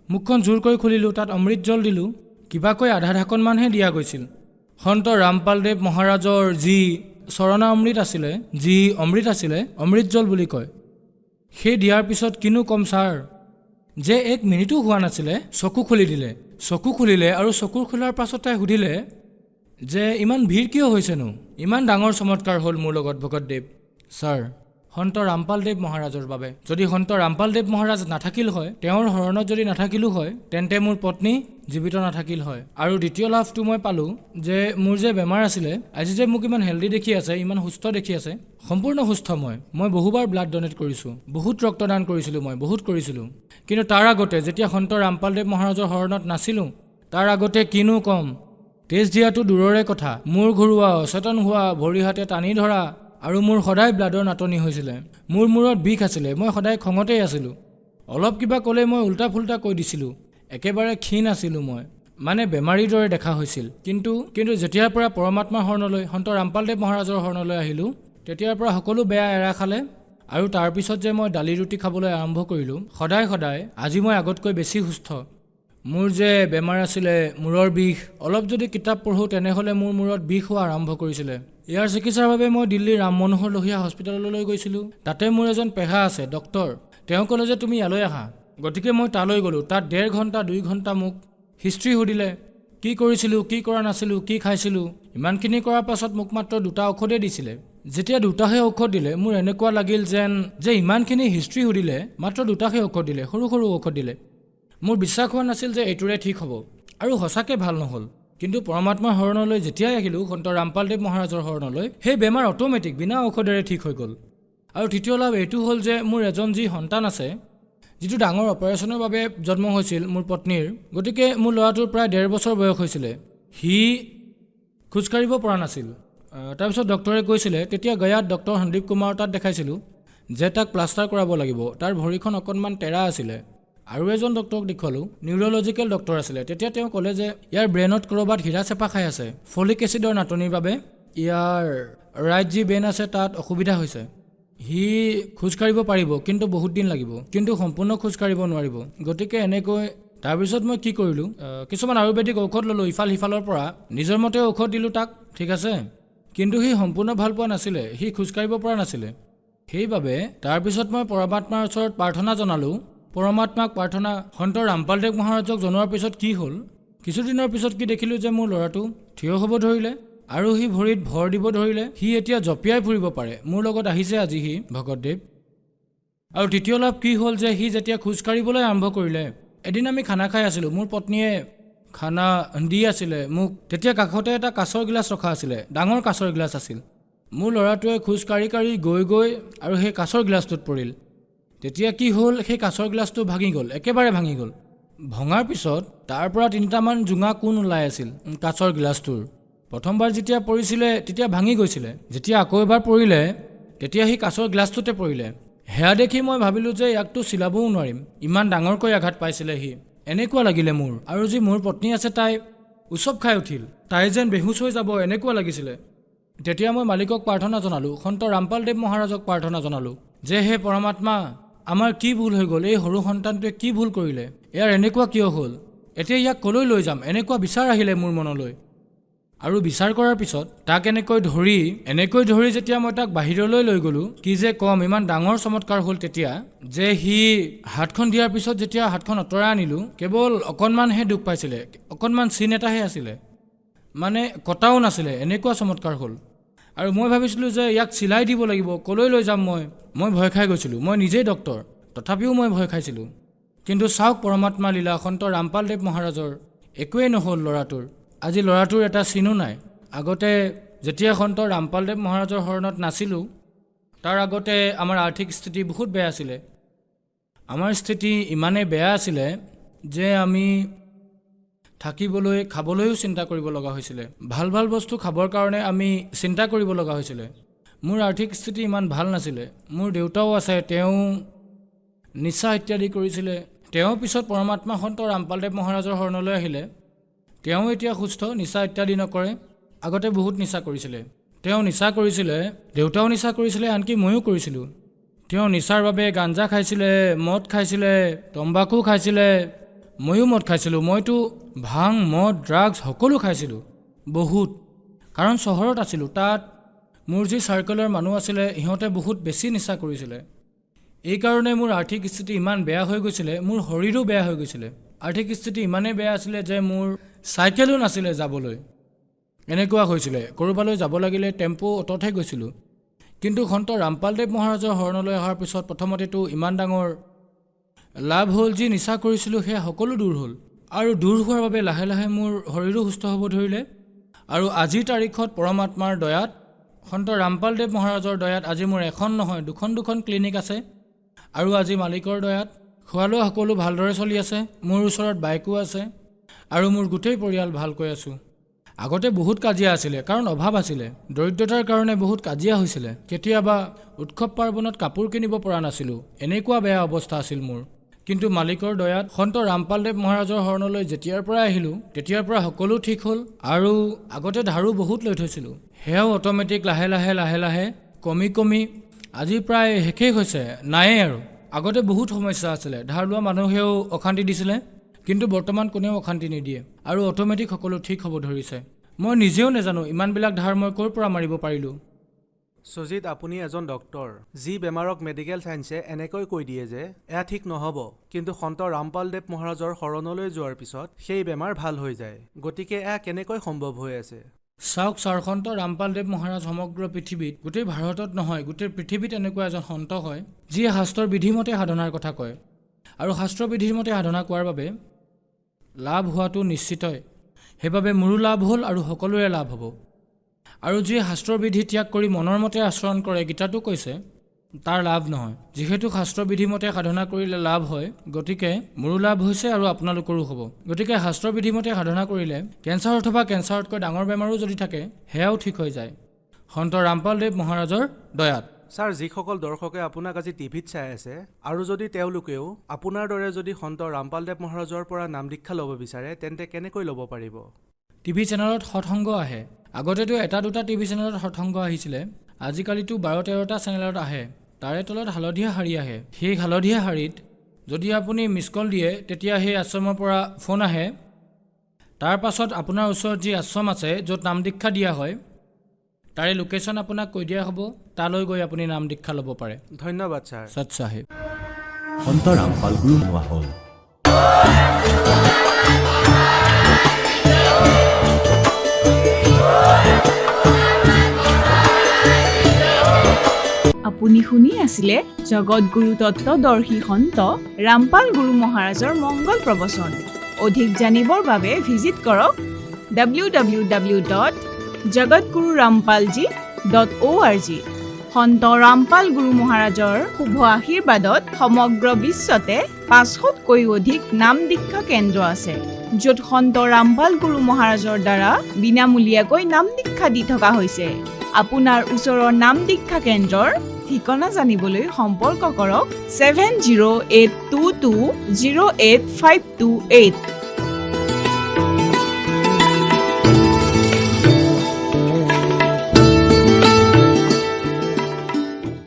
S7: মুখখন জোৰ কৰি খুলিলোঁ, তাত অমৃত জল দিলোঁ। কিবাকৈ আধা ঢাকনমানহে দিয়া গৈছিল। সন্ত ৰামপালদেৱ মহাৰাজৰ যি চৰণা অমৃত আছিলে, যি অমৃত আছিলে, অমৃত জল বুলি কয়। সেই দিয়াৰ পিছত কিনো ক'ম ছাৰ, যে 1 মিনিটো হোৱা নাছিলে, চকু খুলি দিলে। চকু খুলিলে আৰু চকু খোলাৰ পাছত তাই সুধিলে যে ইমান ভিৰ কিয় হৈছেনো, ইমান ডাঙৰ চমৎকাৰ হ'ল মোৰ লগত ভগতদেৱ। ছাৰ, সন্ত ৰামপালদেৱ মহাৰাজৰ বাবে। যদি সন্ত ৰামপালদেৱ মহাৰাজ নাথাকিল হয়, তেওঁৰ শৰণত যদি নাথাকিলোঁ হয়, তেন্তে মোৰ পত্নী জীৱিত নাথাকিল হয়। আৰু দ্বিতীয় লাভটো মই পালোঁ যে মোৰ যে বেমাৰ আছিলে, আজি যে মোক ইমান হেল্ডি দেখি আছে, ইমান সুস্থ দেখি আছে, সম্পূৰ্ণ সুস্থ মই বহুবাৰ ব্লাড ডনেট কৰিছোঁ, বহুত ৰক্তদান কৰিছিলোঁ, মই বহুত কৰিছিলোঁ। কিন্তু তাৰ আগতে যেতিয়া সন্ত ৰামপালদেৱ মহাৰাজৰ শৰণত নাছিলোঁ, তাৰ আগতে কিনো ক'ম, তেজ দিয়াটো দূৰৰে কথা, মূৰ ঘূৰোৱা, অচেতন হোৱা, ভৰি হাতে টানি ধৰা আৰু মোৰ সদায় ব্লাডৰ নাটনি হৈছিলে। মোৰ মূৰত বিষ আছিলে, মই সদায় খঙতেই আছিলোঁ। অলপ কিবা ক'লে মই উল্টা ফুল্টা কৈ দিছিলোঁ। একেবাৰে ক্ষীণ আছিলোঁ মই, মানে বেমাৰীৰ দৰে দেখা হৈছিল। কিন্তু যেতিয়াৰ পৰা পৰমাত্মাৰ শৰণলৈ, সন্ত ৰামপালদেৱ মহাৰাজৰ শৰণলৈ আহিলোঁ, তেতিয়াৰ পৰা সকলো বেয়া এৰা খালে। আৰু তাৰপিছত যে মই দালি ৰুটি খাবলৈ আৰম্ভ কৰিলোঁ, সদায় আজি মই আগতকৈ বেছি সুস্থ। মোৰ যে বেমাৰ আছিলে মূৰৰ বিষ, অলপ যদি কিতাপ পঢ়োঁ তেনেহ'লে মোৰ মূৰত বিষ হোৱা আৰম্ভ কৰিছিলে। ইয়াৰ চিকিৎসাৰ বাবে মই দিল্লীৰ ৰাম মনোহৰ লোহিয়া হস্পিটেললৈ গৈছিলোঁ। তাতে মোৰ এজন পেহা আছে, ডক্তৰ। তেওঁ ক'লে যে তুমি ইয়ালৈ আহা। গতিকে মই তালৈ গ'লোঁ। তাত 1.5 ঘণ্টা 2 ঘণ্টা মোক হিষ্ট্ৰী সুধিলে, কি কৰিছিলোঁ, কি কৰা নাছিলোঁ, কি খাইছিলোঁ। ইমানখিনি কৰাৰ পাছত মোক মাত্ৰ 2টা ঔষধে দিছিলে। যেতিয়া 2টাহে ঔষধ দিলে, মোৰ এনেকুৱা লাগিল যে ইমানখিনি হিষ্ট্ৰী সুধিলে, মাত্ৰ 2টাহে ঔষধ দিলে, সৰু ঔষধ দিলে। মোৰ বিশ্বাস হোৱা নাছিল যে এইটোৰে ঠিক হ'ব, আৰু সঁচাকৈ ভাল নহ'ল। কিন্তু পৰমাত্মাৰ শৰণলৈ যেতিয়াই আহিলোঁ, সন্ত ৰামপালদেৱ মহাৰাজৰ শৰণলৈ, সেই বেমাৰ অট'মেটিক বিনা ঔষধেৰে ঠিক হৈ গ'ল। আৰু তৃতীয় লাভ এইটো হ'ল যে মোৰ এজন যি সন্তান আছে, যিটো ডাঙৰ অপাৰেশ্যনৰ বাবে জন্ম হৈছিল মোৰ পত্নীৰ, গতিকে মোৰ ল'ৰাটোৰ প্ৰায় 1.5 বছৰ বয়স হৈছিলে। সি খোজকাঢ়িব পৰা নাছিল। তাৰপিছত ডক্টৰে কৈছিলে, তেতিয়া গয়াত ডক্টৰ সন্দীপ কুমাৰৰ তাত দেখাইছিলোঁ যে তাক প্লাষ্টাৰ কৰাব লাগিব। তাৰ ভৰিখন অকণমান টেৰা আছিলে। আৰু এজন ডক্টৰক দেখুৱালোঁ, নিউৰলজিকেল ডক্টৰ আছিলে। তেতিয়া তেওঁ ক'লে যে ইয়াৰ ব্ৰেইনত ক'ৰবাত হীৰা চেপা খাই আছে, ফলিক এচিডৰ নাটনিৰ বাবে ইয়াৰ ৰাইট যি ব্ৰেইন আছে তাত অসুবিধা হৈছে। সি খোজকাঢ়িব পাৰিব, কিন্তু বহুত দিন লাগিব, কিন্তু সম্পূৰ্ণ খোজকাঢ়িব নোৱাৰিব। গতিকে এনেকৈ তাৰপিছত মই কি কৰিলোঁ, কিছুমান আয়ুৰ্বেদিক ঔষধ ল'লোঁ ইফাল সিফালৰ পৰা, নিজৰ মতে ঔষধ দিলোঁ তাক, ঠিক আছে। কিন্তু সি সম্পূৰ্ণ ভাল পোৱা নাছিলে, সি খোজকাঢ়িব পৰা নাছিলে। সেইবাবে তাৰপিছত মই পৰমাত্মাৰ ওচৰত প্ৰাৰ্থনা জনালোঁ। পৰমাত্মাক প্ৰাৰ্থনা সন্ত ৰামপালদেৱ মহাৰাজক জনোৱাৰ পিছত কি হ'ল, কিছুদিনৰ পিছত কি দেখিলোঁ যে মোৰ ল'ৰাটো থিয় হ'ব ধৰিলে, আৰু সি ভৰিত ভৰ দিব ধৰিলে। সি এতিয়া জঁপিয়াই ফুৰিব পাৰে। মোৰ লগত আহিছে আজি সি, ভকতদেৱ। আৰু তৃতীয় লাভ কি হ'ল যে সি যেতিয়া খোজকাঢ়িবলৈ আৰম্ভ কৰিলে, এদিন আমি খানা খাই আছিলোঁ, মোৰ পত্নীয়ে খানা দি আছিলে মোক। তেতিয়া কাষতে এটা কাঁচৰ গিলাচ ৰখা আছিলে, ডাঙৰ কাঁচৰ গিলাচ আছিল। মোৰ ল'ৰাটোৱে খোজকাঢ়ি গৈ আৰু সেই কাঁচৰ গিলাচটোত পৰিল। তেতিয়া কি হ'ল, সেই কাঁচৰ গিলাচটো ভাঙি গ'ল, একেবাৰে ভাঙি গ'ল। ভঙাৰ পিছত তাৰ পৰা 3টামান জোঙা কোণ ওলাই আছিল কাঁচৰ গিলাচটোৰ। প্ৰথমবাৰ যেতিয়া পৰিছিলে তেতিয়া ভাঙি গৈছিলে, যেতিয়া আকৌ এবাৰ পৰিলে তেতিয়া সি কাঁচৰ গিলাচটোতে পৰিলে। সেয়া দেখি মই ভাবিলোঁ যে ইয়াকতো চিলাবও নোৱাৰিম, ইমান ডাঙৰকৈ আঘাত পাইছিলে সি, এনেকুৱা লাগিলে মোৰ। আৰু যি মোৰ পত্নী আছে তাই উচপ খাই উঠিল, তাই যেন বেহুচ হৈ যাব এনেকুৱা লাগিছিলে। তেতিয়া মই মালিকক প্ৰাৰ্থনা জনালোঁ, সন্ত ৰামপালদেৱ মহাৰাজক প্ৰাৰ্থনা জনালোঁ যে হে পৰমাত্মা, আমাৰ কি ভুল হৈ গ'ল, এই সৰু সন্তানটোৱে কি ভুল কৰিলে, ইয়াৰ এনেকুৱা কিয় হ'ল, এতিয়া ইয়াক ক'লৈ লৈ যাম, এনেকুৱা বিচাৰ আহিলে মোৰ মনলৈ। আৰু বিচাৰ কৰাৰ পিছত তাক এনেকৈ ধৰি যেতিয়া মই তাক বাহিৰলৈ লৈ গ'লোঁ, কি যে ক'ম, ইমান ডাঙৰ চমৎকাৰ হ'ল তেতিয়া যে সি হাতখন দিয়াৰ পিছত যেতিয়া হাতখন আঁতৰাই আনিলোঁ, কেৱল অকণমানহে দুখ পাইছিলে, অকণমান চিন এটাহে আছিলে, মানে কটাও নাছিলে, এনেকুৱা চমৎকাৰ হ'ল। আৰু মই ভাবিছিলোঁ যে ইয়াক চিলাই দিব লাগিব, ক'লৈ লৈ যাম মই ভয় খাই গৈছিলোঁ। মই নিজেই ডক্তৰ, তথাপিও মই ভয় খাইছিলোঁ। কিন্তু চাওক পৰমাত্মা লীলা, সন্ত ৰামপালদেৱ মহাৰাজৰ একোৱেই নহ'ল ল'ৰাটোৰ। আজি ল'ৰাটোৰ এটা চিনো নাই। আগতে যেতিয়া সন্ত ৰামপালদেৱ মহাৰাজৰ শৰণত নাছিলোঁ, তাৰ আগতে আমাৰ আৰ্থিক স্থিতি বহুত বেয়া আছিলে। আমাৰ স্থিতি ইমানেই বেয়া আছিলে যে আমি থাকিবলৈ, খাবলৈও চিন্তা কৰিব লগা হৈছিলে। ভাল বস্তু খাবৰ কাৰণে আমি চিন্তা কৰিব লগা হৈছিলে। মোৰ আৰ্থিক স্থিতি ইমান ভাল নাছিলে। মোৰ দেউতাও আছে, তেওঁ নিচা ইত্যাদি কৰিছিলে। তেওঁ পিছত পৰমাত্মা সন্ত ৰামপালদেৱ মহাৰাজৰ শৰণলৈ আহিলে। তেওঁ এতিয়া সুস্থ, নিচা ইত্যাদি নকৰে। আগতে বহুত নিচা কৰিছিলে। তেওঁ নিচা কৰিছিলে, দেউতাও নিচা কৰিছিলে, আনকি ময়ো কৰিছিলোঁ। তেওঁ নিচাৰ বাবে গাঞ্জা খাইছিলে, মদ খাইছিলে, তম্বাকু খাইছিলে, ময়ো মদ খাইছিলোঁ। মইতো ভাং, মদ, ড্ৰাগছ সকলো খাইছিলোঁ বহুত। কাৰণ চহৰত আছিলোঁ, তাত মোৰ যি চাৰ্কলৰ মানুহ আছিলে সিহঁতে বহুত বেছি নিচা কৰিছিলে। এইকাৰণে মোৰ আৰ্থিক স্থিতি ইমান বেয়া হৈ গৈছিলে, মোৰ শৰীৰো বেয়া হৈ গৈছিলে। আৰ্থিক স্থিতি ইমানেই বেয়া আছিলে যে মোৰ চাইকেলো নাছিলে যাবলৈ, এনেকুৱা হৈছিলে। ক'ৰবালৈ যাব লাগিলে টেম্পু, অ'টতহে গৈছিলোঁ। কিন্তু সন্ত ৰামপালদেৱ মহাৰাজৰ শৰণলৈ অহাৰ পিছত প্ৰথমতেতো ইমান ডাঙৰ লাভ হ'ল, যি নিচা কৰিছিলোঁ সেয়া সকলো দূৰ হ'ল। আৰু দূৰ হোৱাৰ বাবে লাহে লাহে মোৰ শৰীৰো সুস্থ হ'ব ধৰিলে। আৰু আজিৰ তাৰিখত পৰমাত্মাৰ দয়াত, সন্ত ৰামপালদেৱ মহাৰাজৰ দয়াত আজি মোৰ এখন নহয় দুখন ক্লিনিক আছে। আৰু আজি মালিকৰ দয়াত খোৱা লোৱা সকলো ভালদৰে চলি আছে। মোৰ ওচৰত বাইকো আছে আৰু মোৰ গোটেই পৰিয়াল ভালকৈ আছোঁ। আগতে বহুত কাজিয়া আছিলে কাৰণ অভাৱ আছিলে দৰিদ্ৰতাৰ কাৰণে বহুত কাজিয়া হৈছিলে কেতিয়াবা উৎসৱ পাৰ্বণত কাপোৰ কিনিব পৰা নাছিলোঁ এনেকুৱা বেয়া অৱস্থা আছিল মোৰ কিন্তু মালিকৰ দয়াত সন্ত ৰামপালদেৱ মহাৰাজৰ শৰণলৈ যেতিয়াৰ পৰা আহিলোঁ তেতিয়াৰ পৰা সকলো ঠিক হ'ল আৰু আগতে ধাৰো বহুত লৈ থৈছিলোঁ সেয়াও অট'মেটিক লাহে লাহে কমি আজি প্ৰায় শেষেই হৈছে নায়েই আৰু আগতে বহুত সমস্যা আছিলে ধাৰ লোৱা মানুহেও অশান্তি দিছিলে কিন্তু বৰ্তমান কোনেও অশান্তি নিদিয়ে আৰু অট'মেটিক সকলো ঠিক হ'ব ধৰিছে মই নিজেও নাজানো ইমানবিলাক ধাৰ মই ক'ৰ পৰা মাৰিব পাৰিলোঁ
S6: সুজিত আপুনি এজন ডক্তৰ যি বেমাৰক মেডিকেল চায়েন্সে এনেকৈ কৈ দিয়ে যে এয়া ঠিক নহ'ব কিন্তু সন্ত ৰামপালদেৱ মহাৰাজৰ শৰণলৈ যোৱাৰ পিছত সেই বেমাৰ ভাল হৈ যায় গতিকে এয়া কেনেকৈ সম্ভৱ হৈ আছে
S7: চাওক ছাৰ সন্ত ৰামপালদেৱ মহাৰাজ সমগ্ৰ পৃথিৱীত গোটেই ভাৰতত নহয় গোটেই পৃথিৱীত এনেকুৱা এজন সন্ত হয় যিয়ে শাস্ত্ৰৰ বিধিমতে সাধনাৰ কথা কয় আৰু শাস্ত্ৰৰ বিধিৰ মতে সাধনা কোৱাৰ বাবে লাভ হোৱাটো নিশ্চিতই সেইবাবে মোৰো লাভ হ'ল আৰু সকলোৰে লাভ হ'ব আৰু যিয়ে শাস্ত্ৰৰ বিধি ত্যাগ কৰি মনৰ মতে আচৰণ কৰে গীতাটো কৈছে তাৰ লাভ নহয় যিহেতু শাস্ত্ৰৰ বিধিমতে সাধনা কৰিলে লাভ হয় গতিকে মোৰো লাভ হৈছে আৰু আপোনালোকৰো হ'ব গতিকে শাস্ত্ৰৰ বিধিমতে সাধনা কৰিলে কেঞ্চাৰ অথবা কেঞ্চাৰতকৈ ডাঙৰ বেমাৰো যদি থাকে সেয়াও ঠিক হৈ যায় সন্ত ৰামপালদেৱ মহাৰাজৰ দয়াত
S6: ছাৰ যিসকল দৰ্শকে আপোনাক আজি টিভিত চাই আছে আৰু যদি তেওঁলোকেও আপোনাৰ দৰে যদি সন্ত ৰামপালদেৱ মহাৰাজৰ পৰা নাম দীক্ষা ল'ব বিচাৰে তেন্তে কেনেকৈ ল'ব পাৰিব
S7: টিভি চেনেলত সৎসংগ আহে আগতেতো এটা দুটা টিভি চেনেলত সৎসংগ আহিছিলে আজিকালিতো 12-13টা চেনেলত আহে তাৰে তলত হালধীয়া শাৰী আহে সেই হালধীয়া শাৰীত যদি আপুনি মিছ কল দিয়ে তেতিয়া সেই আশ্ৰমৰ পৰা ফোন আহে তাৰ পাছত আপোনাৰ ওচৰত যি আশ্ৰম আছে য'ত নাম দীক্ষা দিয়া হয় তাৰে লোকেশ্যন আপোনাক কৈ দিয়া হ'ব তালৈ গৈ আপুনি নাম দীক্ষা ল'ব পাৰে
S6: ধন্যবাদ ছাৰ
S7: সৎ চাহেব
S1: সন্ত ৰামপাল গুৰু নোৱা হ'ল
S8: আপুনি শুনি আছিলে জগতগুৰু তত্ত্বদৰ্শী সন্ত ৰামপাল গুৰু মহাৰাজৰ মংগল প্ৰবচন অধিক জানিবৰ বাবে ভিজিট কৰক www.jagatgururampalji.org সন্ত ৰামপাল গুৰু মহাৰাজৰ শুভ আশীৰ্বাদত সমগ্ৰ বিশ্বতে 500তকৈ অধিক নাম দীক্ষা কেন্দ্ৰ আছে য'ত সন্ত ৰামপাল গুৰু মহাৰাজৰ দ্বাৰা বিনামূলীয়াকৈ নাম দীক্ষা দি থকা হৈছে আপোনাৰ ওচৰৰ নাম দীক্ষা কেন্দ্ৰৰ ঠিকনা জানিবলৈ সম্পৰ্ক কৰক 7082208528